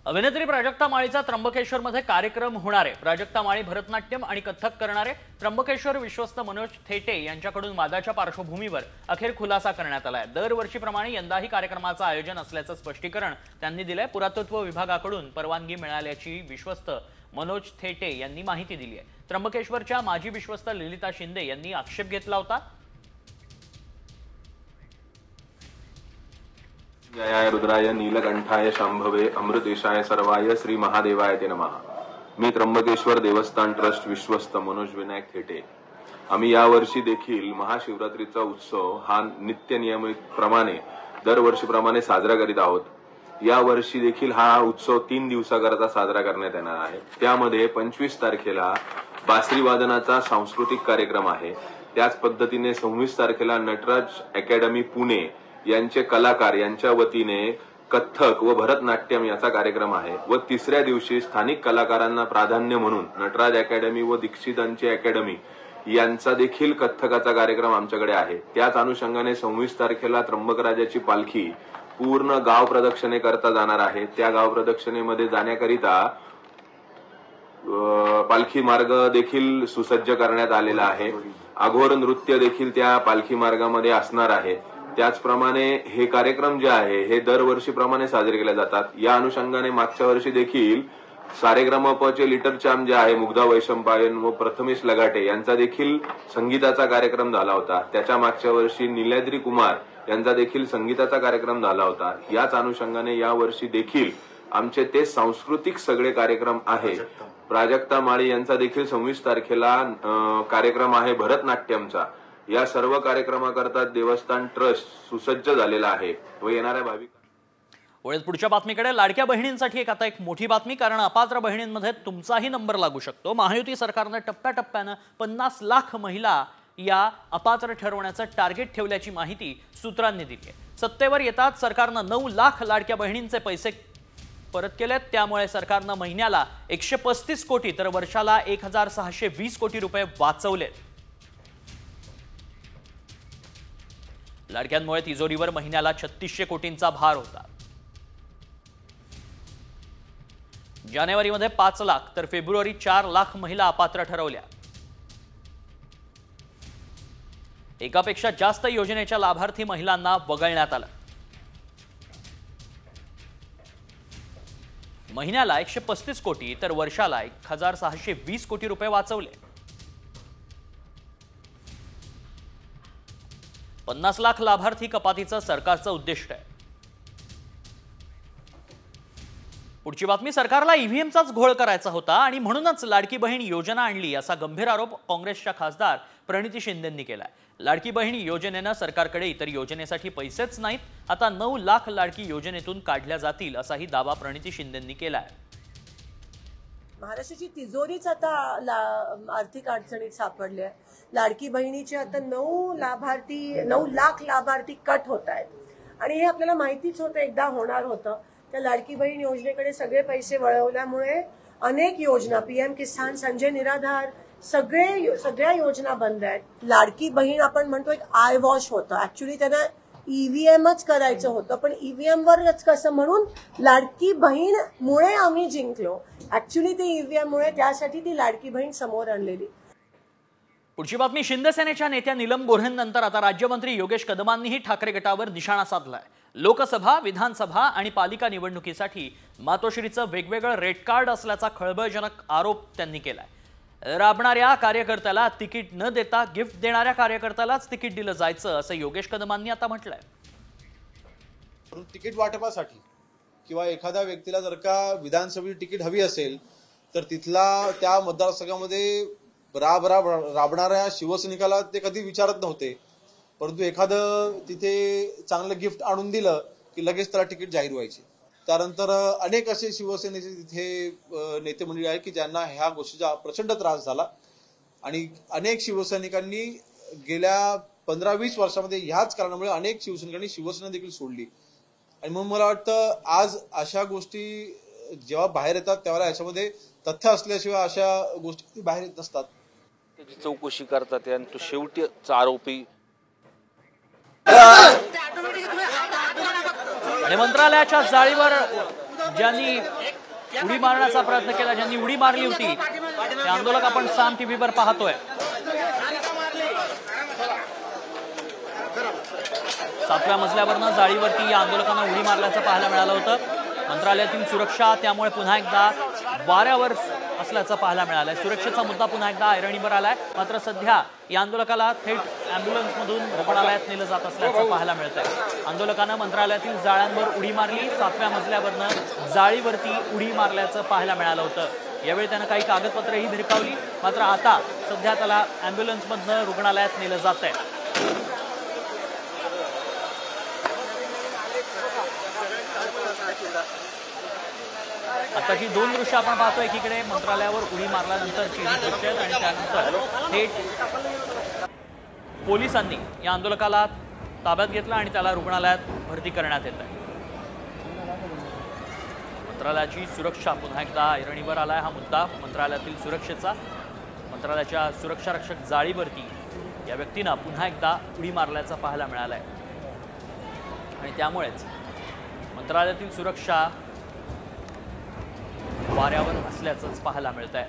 अभिनेत्री प्राजक्ता माळीचा त्र्यंबकेश्वरमध्ये कार्यक्रम होणार आहे. प्राजक्ता माळी भरतनाट्यम आणि कथ्थक करणारे त्र्यंबकेश्वर विश्वस्त मनोज थेटे यांच्याकडून वादाच्या पार्श्वभूमीवर अखेर खुलासा करण्यात आला आहे. दरवर्षीप्रमाणे यंदाही कार्यक्रमाचं आयोजन असल्याचं स्पष्टीकरण त्यांनी दिलंय. पुरातत्व विभागाकडून परवानगी मिळाल्याची विश्वस्त मनोज थेटे यांनी माहिती दिली आहे. त्र्यंबकेश्वरच्या माजी विश्वस्त ललिता शिंदे यांनी आक्षेप घेतला होता. जयाय रुद्राय नीलकंठाय शांभवे अमृतेशाय सर्वाय श्री महादेवाय ते नमः. मी त्र्यंबकेश्वर देवस्थान ट्रस्ट विश्वस्त मनोज विनायक थेटे. आम्ही यावर्षी देखील महाशिवरात्रीचा उत्सव हा नित्य नियमित प्रमाणे दरवर्षीप्रमाणे साजरा करीत आहोत. या वर्षी देखील हा उत्सव 3 दिवसाकरता साजरा करण्यात येणार आहे. त्यामध्ये 25 तारखेला बासरी वादनाचा सांस्कृतिक कार्यक्रम आहे. त्याच पद्धतीने 26 तारखेला नटराज अकॅडमी पुणे यांचे कलाकार यांच्या वतीने कथ्थक व भरतनाट्यम याचा कार्यक्रम आहे व तिसऱ्या दिवशी स्थानिक कलाकारांना प्राधान्य म्हणून नटराज अकॅडमी व दीक्षितांची अकॅडमी यांचा देखील कथ्थकाचा कार्यक्रम आमच्याकडे आहे. त्याच अनुषंगाने 26 तारखेला त्र्यंबकराजाची पालखी पूर्ण गाव प्रदक्षिणे करता जाणार आहे. त्या गाव प्रदक्षिणेमध्ये जाण्याकरिता पालखी मार्ग देखील सुसज्ज करण्यात आलेला आहे. अघोर नृत्य देखील त्या पालखी मार्गामध्ये असणार आहे. त्याचप्रमाणे हे कार्यक्रम जे आहे हे दरवर्षीप्रमाणे साजरे केले जातात. या अनुषंगाने मागच्या वर्षी देखील सारेगमपचे लिटर चाम जे आहे मुग्धा वैशंपायन व प्रथमेश लगाटे यांचा देखील संगीताचा कार्यक्रम झाला होता. त्याच्या मागच्या वर्षी निल्याद्री कुमार यांचा देखील संगीताचा कार्यक्रम झाला होता. याच अनुषंगाने या वर्षी देखील आमचे ते सांस्कृतिक सगळे कार्यक्रम आहे. प्राजक्ता माळी यांचा देखील 26 तारखेला कार्यक्रम आहे भरतनाट्यमचा. या सर्व कार्यक्रमाकरता देवस्थान ट्रस्ट सुसज्ज झालेला आहे व येणाऱ्या भाविक. वळत पुढच्या बातमीकडे. लाडक्या बहिणींसाठी आता एक मोठी बातमी, कारण अपात्र बहिणींमध्ये तुमचाही नंबर लागू शकतो. महायुती सरकारने टप्प्याटप्प्यानं 50 लाख महिला या अपात्र ठरवण्याचं टार्गेट ठेवल्याची माहिती सूत्रांनी दिली आहे. सत्तेवर येतात सरकारनं 9 लाख लाडक्या बहिणींचे पैसे परत केलेत. त्यामुळे सरकारनं महिन्याला 135 कोटी तर वर्षाला 1620 कोटी रुपये वाचवलेत. लाडक्यांमुळे तिजोरीवर महिन्याला 3600 कोटींचा भार होता. जानेवारीमध्ये 5 लाख तर फेब्रुवारी 4 लाख महिला अपात्र ठरवल्या. एकापेक्षा जास्त योजनेच्या लाभार्थी महिलांना वगळण्यात आलं. महिन्याला 135 कोटी तर वर्षाला 1620 कोटी रुपये वाचवले. 50 लाख लाभार्थी कपातीचं सरकारचं उद्दिष्ट आहे. पुढची बातमी, सरकारला ईव्हीएमचाच घोळ करायचा होता आणि म्हणूनच लाडकी बहीण योजना आणली असा गंभीर आरोप काँग्रेसच्या खासदार प्रणिती शिंदेंनी केलाय. लाडकी बहीण योजनेनं सरकारकडे इतर योजनेसाठी पैसेच नाहीत, आता 9 लाख लाडकी योजनेतून काढल्या जातील असाही दावा प्रणिती शिंदेंनी केलाय. महाराष्ट्राची तिजोरीच आता आर्थिक अडचणीत सापडली आहे. लाडकी बहिणीचे आता 9 लाख लाभार्थी कट होत आहेत आणि हे आपल्याला माहितीच होतं, एकदा होणार होतं. त्या लाडकी बहीण योजनेकडे सगळे पैसे वळवल्यामुळे अनेक योजना, पीएम किसान, संजय निराधार, सगळ्या योजना बंद आहेत. लाडकी बहीण आपण म्हणतो एक आय वॉश होतं, ऍक्च्युली त्यांना ईव्हीएमच करायचं होतं, पण ईव्हीएम वरच कसं म्हणून लाडकी बहीण मुळे आम्ही जिंकलो. ऍक्च्युली ते ईव्हीएम मुळे, त्यासाठी ती लाडकी बहीण समोर आणलेली. पुढची बातमी, शिंदेसेनेच्या नेत्या नीलम गोऱ्हेंनंतर आता राज्यमंत्री योगेश कदमांनीही ठाकरे गटावर निशाणा साधलाय. लोकसभा, विधानसभा आणि पालिका निवडणुकीसाठी मातोश्रीचं वेगवेगळं रेड कार्ड असल्याचा खळबळजनक आरोप त्यांनी केलाय. राबणाऱ्या कार्यकर्त्याला तिकीट न देता गिफ्ट देणाऱ्या कार्यकर्त्यालाच तिकीट दिलं जायचं असं योगेश कदमांनी आता म्हटलंय. तिकीट वाटपासाठी किंवा एखाद्या व्यक्तीला जर का विधानसभेची तिकीट हवी असेल तर तिथला त्या मतदारसंघामध्ये राबणाऱ्या शिवसैनिकाला ते कधी विचारत नव्हते, परंतु एखादं तिथे चांगलं गिफ्ट आणून दिलं की लगेच त्याला तिकीट जाहीर व्हायची. त्यानंतर अनेक असे शिवसेनेचे तिथे नेते मंडळी आहेत की ज्यांना ह्या गोष्टीचा प्रचंड त्रास झाला आणि अनेक शिवसैनिकांनी गेल्या 15-20 वर्षामध्ये ह्याच कारणामुळे अनेक शिवसैनिकांनी शिवसेना देखील सोडली. आणि म्हणून मला वाटतं आज अशा गोष्टी जेव्हा बाहेर येतात त्यावेळेला याच्यामध्ये तथ्य असल्याशिवाय अशा गोष्टी बाहेर येत नसतात. त्याची चौकशी करतात आणि तो शेवटी आरोपी. आणि मंत्रालयाच्या जाळीवर ज्यांनी उडी मारण्याचा प्रयत्न केला, ज्यांनी उडी मारली होती ते आंदोलक आपण साम टीव्हीवर पाहतोय. 7व्या मजल्यावरनं जाळीवरती या आंदोलकांना उडी मारल्याचं पाहायला मिळालं होतं. मंत्रालयातील सुरक्षा त्यामुळे पुन्हा एकदा वाऱ्यावर असल्याचं पाहायला मिळालंय. सुरक्षेचा मुद्दा पुन्हा एकदा ऐरणीवर आलाय. मात्र सध्या या आंदोलकाला थेट अँब्युलन्समधून रुग्णालयात नेलं जात असल्याचं पाहायला मिळतंय. आंदोलकांना मंत्रालयातील जाळ्यांवर उडी मारली, 7व्या मजल्यावरनं जाळीवरती उडी मारल्याचं पाहायला मिळालं होतं. यावेळी त्यानं काही कागदपत्रही भिरकावली, मात्र आता सध्या त्याला अँब्युलन्समधनं रुग्णालयात नेलं जात आहे. आताची 2 दृश्य आपण पाहतोय. एकीकडे मंत्रालयावर उडी मारल्यानंतरची दृश्य आणि त्यानंतर थेट पोलिसांनी या आंदोलकाला ताब्यात घेतलं आणि त्याला रुग्णालयात भरती करण्यात येत आहे. मंत्रालयाची सुरक्षा पुन्हा एकदा ऐरणीवर आलाय. हा मुद्दा मंत्रालयातील सुरक्षेचा, मंत्रालयाच्या सुरक्षा रक्षक जाळीवरती या व्यक्तीनं पुन्हा एकदा उडी मारल्याचं पाहायला मिळालंय आणि त्यामुळेच मंत्रालयातील सुरक्षा वाऱ्यावर असल्याचंच पाहायला मिळत आहे.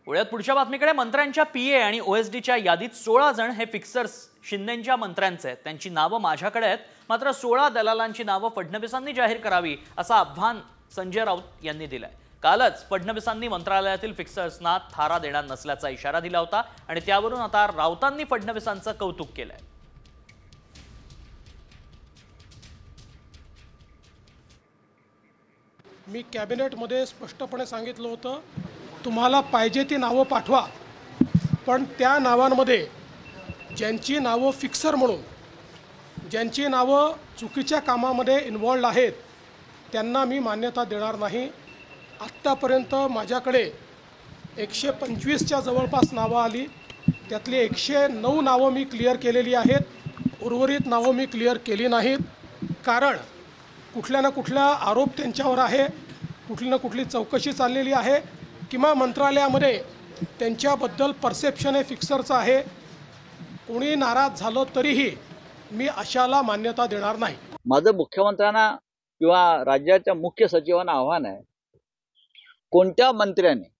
पुढ्यात पुढच्या बातमीकडे, मंत्र्यांच्या पीए आणि ओएसडीच्या यादीत 16 जण हे फिक्सर्स शिंदेंच्या मंत्र्यांचे आहेत. त्यांची नावं माझ्याकडे आहेत, मात्र 16 दलालांची नावं फडणवीसांनी जाहीर करावी असं आव्हान संजय राऊत यांनी दिलंय. कालच फडणवीसांनी मंत्रालयातील फिक्सर्सना थारा देणार नसल्याचा इशारा दिला होता आणि त्यावरून आता राऊतांनी फडणवीसांचं कौतुक केलंय. मी कॅबिनेटमध्ये स्पष्टपणे सांगितलं होतं, तुम्हाला पाहिजे ती नावं पाठवा, पण त्या नावांमध्ये ज्यांची नावं फिक्सर म्हणून, ज्यांची नावं चुकीच्या कामामध्ये इन्व्हॉल्ड आहेत त्यांना मी मान्यता देणार नाही. आत्तापर्यंत माझ्याकडे 125च्या जवळपास नावं आली. त्यातली 109 नावं मी क्लिअर केलेली आहेत. उर्वरित नावं मी क्लिअर केली नाहीत, कारण कुठल्या ना कुठला आरोप त्यांच्यावर आहे, कुठली ना कुठली चौकशी चाललेली आहे किंवा मंत्रालयामध्ये त्यांच्याबद्दल परसेप्शन हे फिक्सरचं आहे. कोणी नाराज झालं तरीही मी अशाला मान्यता देणार नाही. माझं मुख्यमंत्र्यांना किंवा राज्याच्या मुख्य सचिवांना आव्हान आहे, कोणत्या मंत्र्याने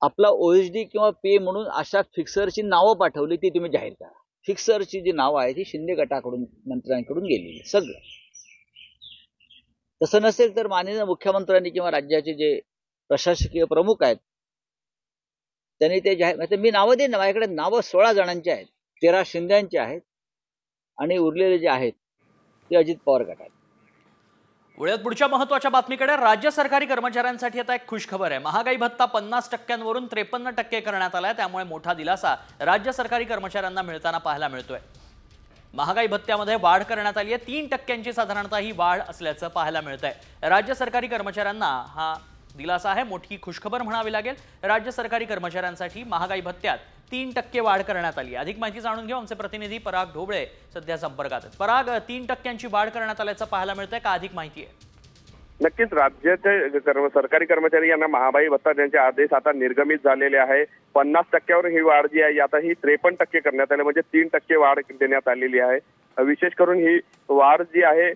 आपला OSD किंवा पे म्हणून अशा फिक्सरची नावं पाठवली ती तुम्ही जाहीर करा. फिक्सरची जी नावं आहे ती शिंदे गटाकडून मंत्र्यांकडून गेलेली सगळं. तसं नसेल तर माननीय मुख्यमंत्र्यांनी किंवा राज्याचे जे प्रशासकीय प्रमुख आहेत त्यांनी ते जाहीर, मी नावं देईन ना, माझ्याकडे नावं 16 जणांची आहेत. 13 शिंद्यांचे आहेत आणि उरलेले जे आहेत ते अजित पवार गटात. वळूयात पुढच्या महत्त्वाच्या बातमीकडे. राज्य सरकारी कर्मचाऱ्यांसाठी आता एक खुशखबर आहे. महागाई भत्ता 50%वरून 53% करण्यात आलाय. त्यामुळे मोठा दिलासा राज्य सरकारी कर्मचाऱ्यांना मिळताना पाहायला मिळतोय. महागाई भत्त्यामध्ये वाढ करण्यात आली आहे. 3% साधारणतः ही वाढ असल्याचं पाहायला मिळतंय. राज्य सरकारी कर्मचाऱ्यांना हा दिलासा आहे, मोठी खुशखबर म्हणावी लागेल. राज्य सरकारी कर्मचाऱ्यांसाठी महागाई भत्त्यात 3% वाढ करण्यात आली. अधिक माहिती जाणून घेऊ. आमचे प्रतिनिधी पराग ढोबळे सध्या संपर्कात आहेत. पराग, 3%ची वाढ करण्यात आल्याचं पाहायला मिळतंय का? अधिक माहिती आहे. नक्कीच राज्याचे सरकारी कर्मचारी यांना महागाई भत्ता ज्यांचे आदेश आता निर्गमित झालेले आहे. 50%वर ही वाढ जी आहे आता ही 53% करण्यात आली, म्हणजे 3% वाढ देण्यात आलेली आहे. विशेष करून ही वाढ जी आहे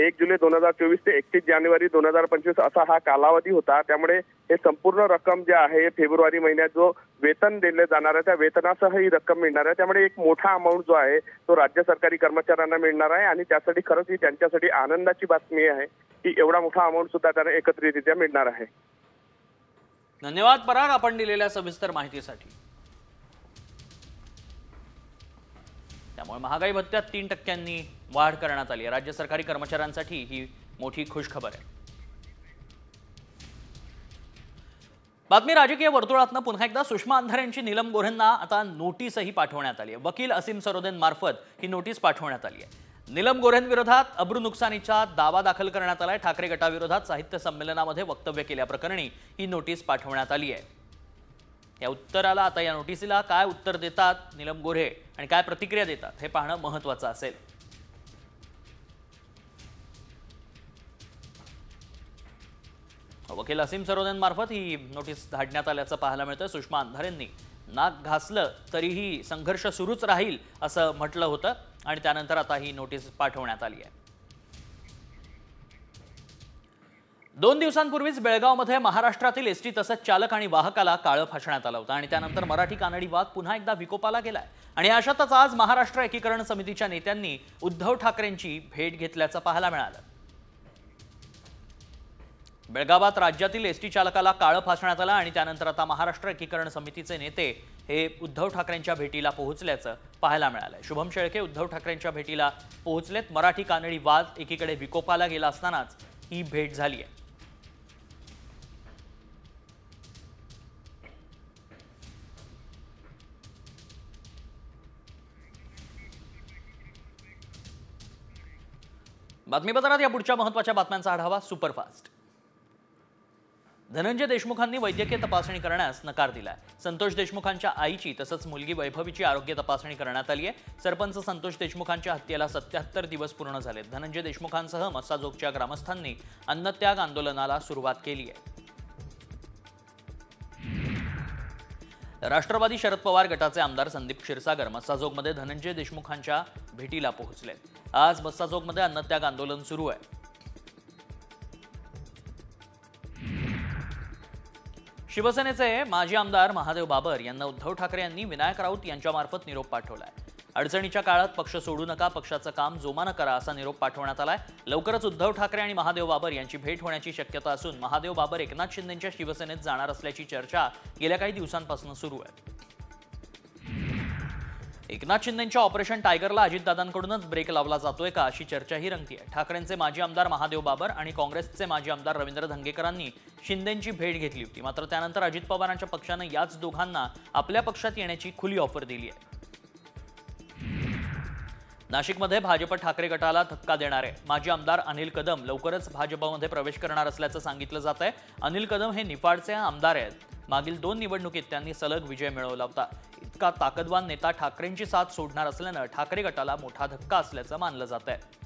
1 जुलै 2024 ते 31 जानेवारी 2025 असा हा कालावधी होता. त्यामुळे हे संपूर्ण रक्कम जे आहे फेब्रुवारी महिन्यात जो वेतन दिले जाणार आहे त्या वेतनासह ही रक्कम मिळणार आहे. त्यामुळे एक मोठा अमाऊंट जो आहे तो राज्य सरकारी कर्मचाऱ्यांना मिळणार आहे आणि त्यासाठी खरंच ही त्यांच्यासाठी आनंदाची बातमी आहे की एवढा मोठा अमाऊंट सुद्धा त्यांना एकत्रितरित्या मिळणार आहे. धन्यवाद पराग, आपण दिलेल्या सविस्तर माहितीसाठी. त्यामुळे महागाई भत्त्यात 3%नी वाढ करण्यात आली आहे. राज्य सरकारी कर्मचाऱ्यांसाठी ही मोठी खुशखबर आहे. बातमी राजकीय वर्तुळातनं पुन्हा एकदा सुषमा अंधारेंची नीलम गोऱ्हेंना आता नोटीसही पाठवण्यात आली आहे. वकील असीम सरोदेन मार्फत ही नोटीस पाठवण्यात आली आहे. नीलम गोऱ्हेंविरोधात अब्रू नुकसानीचा दावा दाखल करण्यात आलाय. ठाकरे गटाविरोधात साहित्य संमेलनामध्ये वक्तव्य केल्याप्रकरणी ही नोटीस पाठवण्यात आली आहे. या उत्तराला आता या नोटीसीला काय उत्तर देतात नीलम गोऱ्हे आणि काय प्रतिक्रिया देतात हे पाहणं महत्त्वाचं असेल. वकील असीम सरोदेन मार्फत ही नोटीस धाडण्यात आल्याचं पाहायला मिळतं. सुषमा अंधारेंनी नाक घासलं तरीही संघर्ष सुरूच राहील असं म्हटलं होतं आणि त्यानंतर आता ही नोटीस पाठवण्यात आली आहे. 2 दिवसांपूर्वीच बेळगावमध्ये महाराष्ट्रातील एसटी तसंच चालक आणि वाहकाला काळं फासण्यात आलं होतं आणि त्यानंतर मराठी कानडी वाद पुन्हा एकदा विकोपाला गेलाय. आणि अशातच आज महाराष्ट्र एकीकरण समितीच्या नेत्यांनी उद्धव ठाकरेंची भेट घेतल्याचं पाहायला मिळालं. बेळगावात राज्यातील एसटी चालकाला काळं फासण्यात आलं आणि त्यानंतर आता महाराष्ट्र एकीकरण समितीचे नेते हे उद्धव ठाकरेंच्या भेटीला पोहोचल्याचं पाहायला मिळालंय. शुभम शेळके उद्धव ठाकरेंच्या भेटीला पोहोचलेत. मराठी कानडी वाद एकीकडे विकोपाला गेला असतानाच ही भेट झाली आहे. बातमीपत्रात या पुढच्या महत्त्वाच्या बातम्यांचा आढावा सुपरफास्ट. धनंजय देशमुखांनी वैद्यकीय तपासणी करण्यास नकार दिलाय. संतोष देशमुखांच्या आईची तसंच मुलगी वैभवीची आरोग्य तपासणी करण्यात आली आहे. सरपंच संतोष देशमुखांच्या हत्येला 77 दिवस पूर्ण झालेत. धनंजय देशमुखांसह मस्साजोगच्या ग्रामस्थांनी अन्नत्याग आंदोलनाला सुरुवात केली आहे. राष्ट्रवादी शरद पवार गटाचे आमदार संदीप क्षीरसागर मस्साजोगमध्ये धनंजय देशमुखांच्या भेटीला पोहोचलेत. आज मस्साजोगमध्ये अन्नत्याग आंदोलन सुरू आहे. शिवसेनेचे माजी आमदार महादेव बाबर यांना उद्धव ठाकरे यांनी विनायक राऊत यांच्यामार्फत निरोप पाठवलाय. अडचणीच्या काळात पक्ष सोडू नका, पक्षाचं काम जोमानं करा असा निरोप पाठवण्यात आलाय. लवकरच उद्धव ठाकरे आणि महादेव बाबर यांची भेट होण्याची शक्यता असून महादेव बाबर एकनाथ शिंदेंच्या शिवसेनेत जाणार असल्याची चर्चा गेल्या काही दिवसांपासून सुरू आहे. एकनाथ शिंदेंच्या ऑपरेशन टायगरला अजितदादांकडूनच ब्रेक लावला जातोय का अशी चर्चाही रंगतीये. ठाकरेंचे माजी आमदार महादेव बाबर आणि काँग्रेसचे माजी आमदार रवींद्र धंगेकरांनी शिंदेंची भेट घेतली होती. मात्र त्यानंतर अजित पवारांच्या पक्षानं याच दोघांना आपल्या पक्षात येण्याची खुली ऑफर दिली आहे. नाशिकमध्ये भाजप ठाकरे गटाला धक्का देणारे माजी आमदार अनिल कदम लवकरच भाजपमध्ये प्रवेश करणार असल्याचं सांगितलं जात आहे. अनिल कदम हे निफाडचे आमदार आहेत. मागील 2 निवडणुकीत त्यांनी सलग विजय मिळवला होता. इतका ताकदवान नेता ठाकरेंची साथ सोडणार असल्यानं ठाकरे गटाला मोठा धक्का असल्याचं मानलं जात आहे.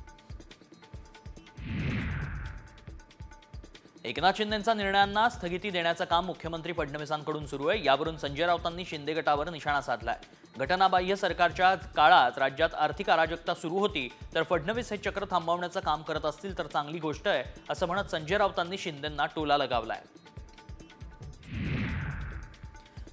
एकनाथ शिंदेंचा निर्णयांना स्थगिती देण्याचं काम मुख्यमंत्री फडणवीसांकडून सुरू आहे. यावरून संजय राऊतांनी शिंदे गटावर निशाणा साधलाय. घटनाबाह्य सरकारच्या काळात राज्यात आर्थिक अराजकता सुरू होती, तर फडणवीस हे चक्र थांबवण्याचं काम करत असतील तर चांगली गोष्ट आहे, असं म्हणत संजय राऊतांनी शिंदेंना टोला लगावलाय.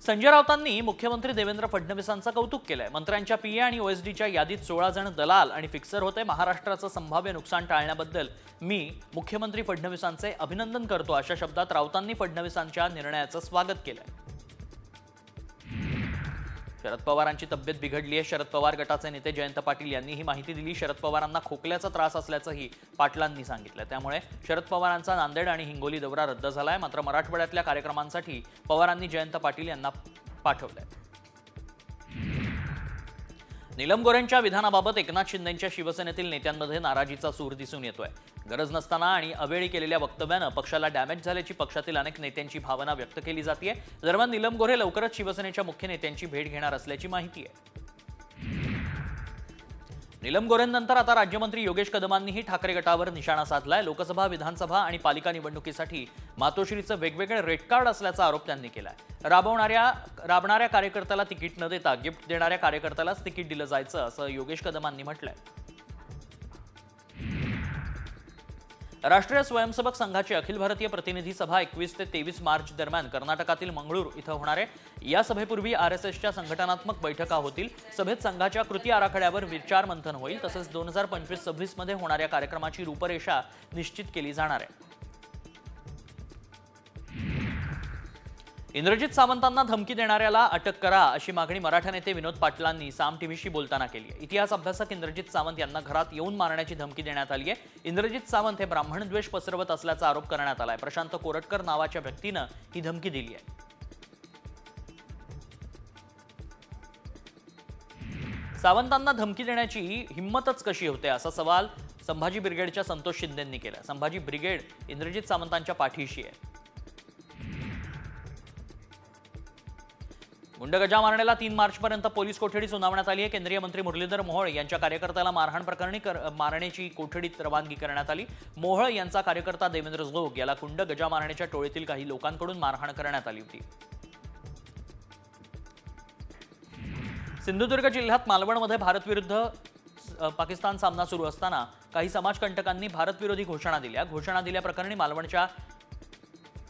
संजय राऊतांनी मुख्यमंत्री देवेंद्र फडणवीसांचं कौतुक केलंय. मंत्र्यांच्या पीए आणि ओएसडीच्या यादीत 16 जण दलाल आणि फिक्सर होते. महाराष्ट्राचं संभाव्य नुकसान टाळण्याबद्दल मी मुख्यमंत्री फडणवीसांचे अभिनंदन करतो, अशा शब्दात राऊतांनी फडणवीसांच्या निर्णयाचं स्वागत केलंय. शरद पवारांची तब्येत बिघडली आहे. शरद पवार गटाचे नेते जयंत पाटील यांनी ही माहिती दिली. शरद पवारांना खोकल्याचा त्रास असल्याचंही पाटलांनी सांगितलं. त्यामुळे शरद पवारांचा नांदेड आणि हिंगोली दौरा रद्द झालाय. मात्र मराठवाड्यातल्या कार्यक्रमांसाठी पवारांनी जयंत पाटील यांना पाठवलंय. नीलम गोऱ्हेंच्या विधानाबाबत एकनाथ शिंदेंच्या शिवसेनेतील नेत्यांमध्ये नाराजीचा सूर दिसून येतोय. गरज नसताना आणि अवेळी केलेल्या वक्तव्यानं पक्षाला डॅमेज झाल्याची पक्षातील अनेक नेत्यांची भावना व्यक्त केली जाते. दरम्यान नीलम गोऱ्हे लवकरच शिवसेनेच्या मुख्य नेत्यांची भेट घेणार असल्याची माहिती आहे. नीलम गोऱ्हेंनंतर आता राज्यमंत्री योगेश कदमांनीही ठाकरे गटावर निशाणा साधलाय. लोकसभा, विधानसभा आणि पालिका निवडणुकीसाठी मातोश्रीचं वेगवेगळे रेड कार्ड असल्याचा आरोप त्यांनी केलाय. राबणाऱ्या कार्यकर्त्याला तिकीट न देता गिफ्ट देणाऱ्या कार्यकर्त्यालाच तिकीट दिलं जायचं, असं योगेश कदमांनी म्हटलंय. राष्ट्रीय स्वयंसेवक संघाची अखिल भारतीय प्रतिनिधी सभा 21 ते 23 मार्च दरम्यान कर्नाटकातील मंगळूर इथं होणार आहे. या सभेपूर्वी आरएसएसच्या संघटनात्मक बैठका होतील. सभेत संघाच्या कृती आराखड्यावर विचार मंथन होईल. तसंच 2025-26 मध्ये होणाऱ्या कार्यक्रमाची रूपरेषा निश्चित केली जाणार आहे. इंद्रजित सावंतांना धमकी देणाऱ्याला अटक करा, अशी मागणी मराठा नेते विनोद पाटलांनी साम टीव्हीशी बोलताना केली आहे. इतिहास अभ्यासक इंद्रजित सावंत यांना घरात येऊन मारण्याची धमकी देण्यात आली आहे. इंद्रजित सावंत हे ब्राह्मण द्वेष पसरवत असल्याचा आरोप करण्यात आलाय. प्रशांत कोरटकर नावाच्या व्यक्तीनं ही धमकी दिली आहे. सावंतांना धमकी देण्याची हिंमतच कशी होते, असा सवाल संभाजी ब्रिगेडच्या संतोष शिंदेंनी केला. संभाजी ब्रिगेड इंद्रजित सावंतांच्या पाठीशी आहे. गुंड गजा मारण्याला 3 मार्चपर्यंत पोलीस कोठडी सुनावण्यात आली आहे. केंद्रीय मंत्री मुरलीधर मोहोळ यांच्या कार्यकर्त्याला मारहाण प्रकरणी मारण्याची कोठडीत रवानगी करण्यात आली. मोहोळ यांचा कार्यकर्ता देवेंद्र जोग याला गुंड गजा मारण्याच्या टोळीतील काही लोकांकडून मारहाण करण्यात आली होती. सिंधुदुर्ग जिल्ह्यात मालवणमध्ये भारत विरुद्ध पाकिस्तान सामना सुरू असताना काही समाजकंटकांनी भारतविरोधी घोषणा दिल्या. घोषणा दिल्याप्रकरणी मालवणच्या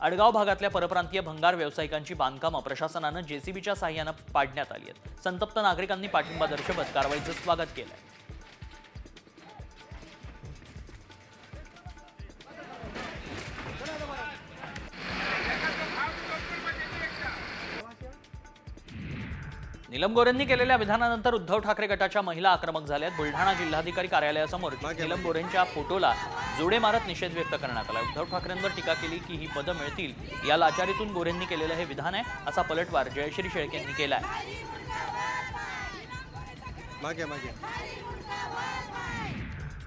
अडगाव भागातल्या परप्रांतीय भंगार व्यावसायिकांची बांधकामं प्रशासनानं जेसीबीच्या साहाय्यानं पाडण्यात आली आहेत. संतप्त नागरिकांनी पाठिंबा दर्शवत कारवाईचं स्वागत केलंय. नीलम गोऱ्हेंनी केलेल्या विधानानंतर उद्धव ठाकरे गटाच्या महिला आक्रमक झाल्यात. बुलढाणा जिल्हाधिकारी कार्यालयासमोर नीलम गोऱ्हेंच्या फोटोला जोडे मारत निषेध व्यक्त करण्यात आला. उद्धव ठाकरेंवर टीका केली की ही पदं मिळतील या लाचारीतून गोऱ्हेंनी केलेलं हे विधान आहे, असा पलटवार जयश्री शेळके यांनी केलाय.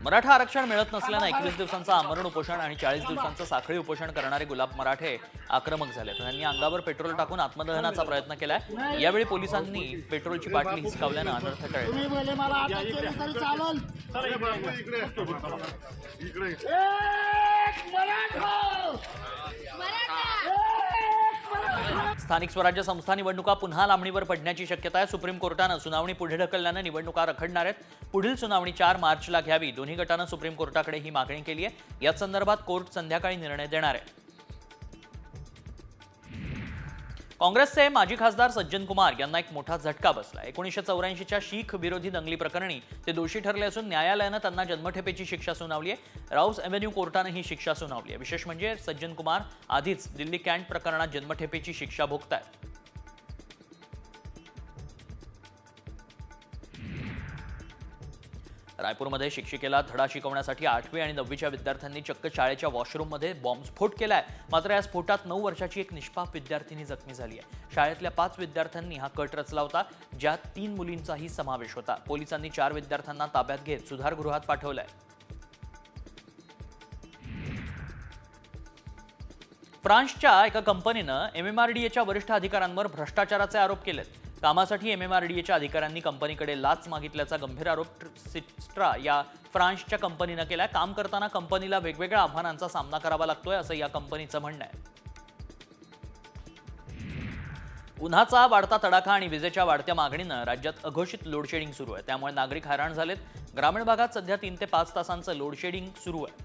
मराठा आरक्षण मिळत नसल्यानं 21 दिवसांचं आमरण उपोषण आणि 40 दिवसांचं साखळी उपोषण करणारे गुलाब मराठे आक्रमक झाले. त्यांनी अंगावर पेट्रोल टाकून आत्मदहनाचा प्रयत्न केलाय. यावेळी पोलिसांनी पेट्रोलची बाटली हिसकावल्यानं अनर्थ टळला. स्थानिक स्वराज्य संस्था निवडणुका पुन्हा लांबणीवर पडण्याची शक्यता आहे. सुप्रीम कोर्टानं सुनावणी पुढे ढकलल्यानं निवडणुका रखडणार आहेत. पुढील सुनावणी 4 मार्चला घ्यावी. दोन्ही गटानं सुप्रीम कोर्टाकडे ही मागणी केली आहे. याच संदर्भात कोर्ट संध्याकाळी निर्णय देणार आहे. काँग्रेसचे माजी खासदार सज्जन कुमार यांना एक मोठा झटका बसला. 1984च्या शीख विरोधी दंगली प्रकरणी ते दोषी ठरले असून न्यायालयानं त्यांना जन्मठेपेची शिक्षा सुनावली आहे. राऊस एव्हेन्यू कोर्टानं ही शिक्षा सुनावली आहे. विशेष म्हणजे सज्जन कुमार आधीच दिल्ली कॅन्ट प्रकरणात जन्मठेपेची शिक्षा भोगतायत. रायपूरमध्ये शिक्षिकेला धडा शिकवण्यासाठी 8वी आणि 9वीच्या विद्यार्थ्यांनी चक्क शाळेच्या वॉशरूममध्ये बॉम्बस्फोट केलाय. मात्र या स्फोटात 9 वर्षाची एक निष्पाप विद्यार्थिनी जखमी झाली आहे. शाळेतल्या 5 विद्यार्थ्यांनी हा कट रचला होता, ज्यात 3 मुलींचाही समावेश होता. पोलिसांनी 4 विद्यार्थ्यांना ताब्यात घेत सुधारगृहात पाठवलंय. फ्रान्सच्या एका कंपनीनं MMRDAच्या वरिष्ठ अधिकाऱ्यांवर भ्रष्टाचाराचे आरोप केलेत. कामासाठी MMRDAच्या अधिकाऱ्यांनी कंपनीकडे लाच मागितल्याचा गंभीर आरोप सिस्ट्रा या फ्रान्सच्या कंपनीनं केलाय. काम करताना कंपनीला वेगवेगळ्या आव्हानांचा सामना करावा लागतोय असं या कंपनीचं म्हणणं आहे. उन्हाचा वाढता तडाखा आणि विजेच्या वाढत्या मागणीनं राज्यात अघोषित लोडशेडिंग सुरू आहे. त्यामुळे नागरिक हैराण झालेत. ग्रामीण भागात सध्या 3 ते 5 तासांचं लोडशेडिंग सुरू आहे.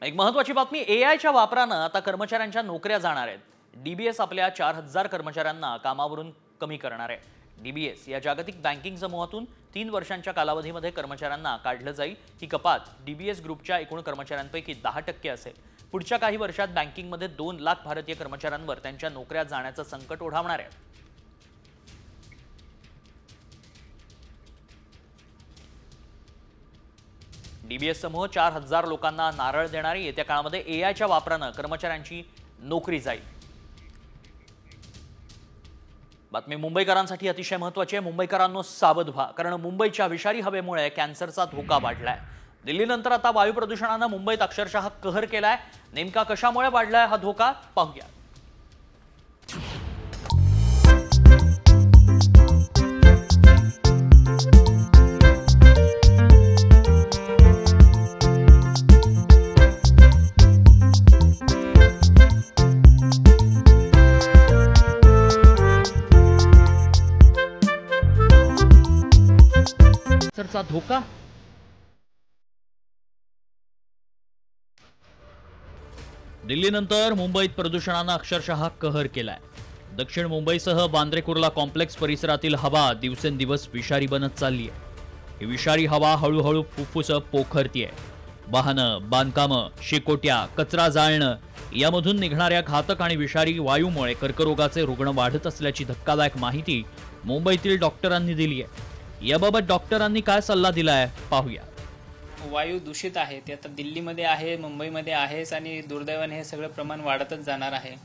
एक महत्त्वाची बातमी, AIच्या वापरानं आता कर्मचाऱ्यांच्या नोकऱ्या जाणार आहेत. DBS आपल्या 4000 कर्मचाऱ्यांना कामावरून कमी करणार आहे. DBS या जागतिक बँकिंग समूहातून 3 वर्षांच्या कालावधीमध्ये कर्मचाऱ्यांना काढलं जाईल. ही कपात DBS ग्रुपच्या एकूण कर्मचाऱ्यांपैकी 10% असेल. पुढच्या काही वर्षात बँकिंगमध्ये 2 लाख भारतीय कर्मचाऱ्यांवर त्यांच्या नोकऱ्या जाण्याचं संकट ओढावणार आहे. DBS समूह 4000 लोकांना नारळ देणारी येत्या काळामध्ये AIच्या वापरानं कर्मचाऱ्यांची नोकरी जाईल. बातमी मुंबईकरांसाठी अतिशय महत्त्वाची आहे. मुंबईकरांनो सावध व्हा, कारण मुंबईच्या विषारी हवेमुळे कॅन्सरचा धोका वाढलाय. दिल्लीनंतर आता वायू प्रदूषणानं मुंबईत अक्षरशः कहर केलाय. नेमका कशामुळे वाढलाय हा धोका पाहूया. कॅन्सरचा धोका. दिल्लीनंतर मुंबईत प्रदूषणानं अक्षरशः कहर केलाय. दक्षिण मुंबईसह बांद्रे कुर्ला कॉम्प्लेक्स परिसरातील हवा दिवसेंदिवस विषारी बनत चालली आहे. ही विषारी हवा हळूहळू फुफ्फुसं पोखरतीये. वाहनं, बांधकामं, शेकोट्या, कचरा जाळणं यामधून निघणाऱ्या घातक आणि विषारी वायूमुळे कर्करोगाचे रुग्ण वाढत असल्याची धक्कादायक माहिती मुंबईतील डॉक्टरांनी दिली आहे. याबाबत डॉक्टरांनी काय सल्ला दिलाय पाहूया. वायू दूषित आहे, ते आता दिल्लीमध्ये आहे, मुंबईमध्ये आहेच आणि दुर्दैवाने हे सगळं प्रमाण वाढतच जाणार आहे.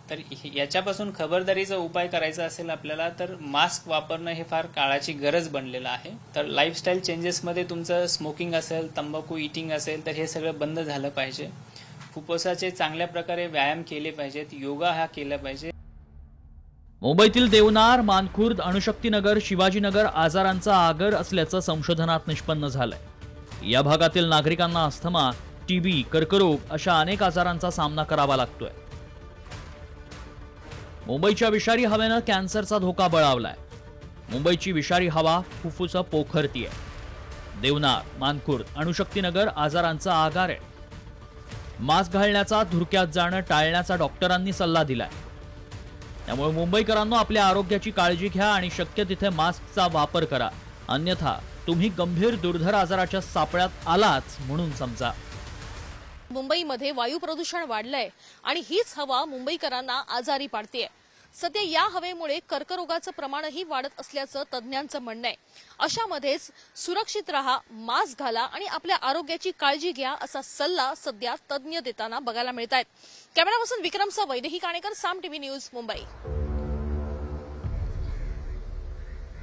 तर याच्यापासून खबरदारीचा उपाय करायचा असेल आपल्याला तर मास्क वापरणं हे फार काळाची गरज बनलेलं आहे. तर लाईफस्टाईल चेंजेसमध्ये तुमचं स्मोकिंग असेल, तंबाखू इटिंग असेल तर हे सगळं बंद झालं पाहिजे. फुफ्फुसाचे चांगल्या प्रकारे व्यायाम केले पाहिजेत, योगा हा केला पाहिजे. मुंबईतील देवनार, मानखुर्द, अणुशक्तीनगर, शिवाजीनगर आजारांचा आगर असल्याचं संशोधनात निष्पन्न झालंय. या भागातील नागरिकांना अस्थमा, TB, कर्करोग अशा अनेक आजारांचा सामना करावा लागतोय. मुंबईच्या विषारी हवेनं कॅन्सरचा धोका बळावलाय. मुंबईची विषारी हवा फुफ्फुसं पोखरतीये. देवनार, मानखुर्द, अणुशक्तीनगर आजारांचा आगार आहे. मास्क घालण्याचा, धुरक्यात जाणं टाळण्याचा डॉक्टरांनी सल्ला दिलाय. त्यामुळे मुंबईकरांनो आपल्या आरोग्याची काळजी घ्या आणि शक्य तिथे मास्कचा वापर करा. अन्यथा तुम्ही गंभीर दुर्धर आजाराच्या सापळ्यात आलाच म्हणून समजा. मुंबईमध्ये वायू प्रदूषण वाढलंय आणि हीच हवा मुंबईकरांना आजारी पाडतेय. सध्या या हवेमुळे कर्करोगाचं प्रमाणही वाढत असल्याचं तज्ज्ञांचं म्हणणं आहे. अशामध्येच सुरक्षित राहा, मास्क घाला आणि आपल्या आरोग्याची काळजी घ्या असा सल्ला सध्या तज्ज्ञ देताना बघायला मिळत आहेत. कॅमेरा पर्सन विक्रमसह वैदेही काणेकर, साम TV न्यूज, मुंबई.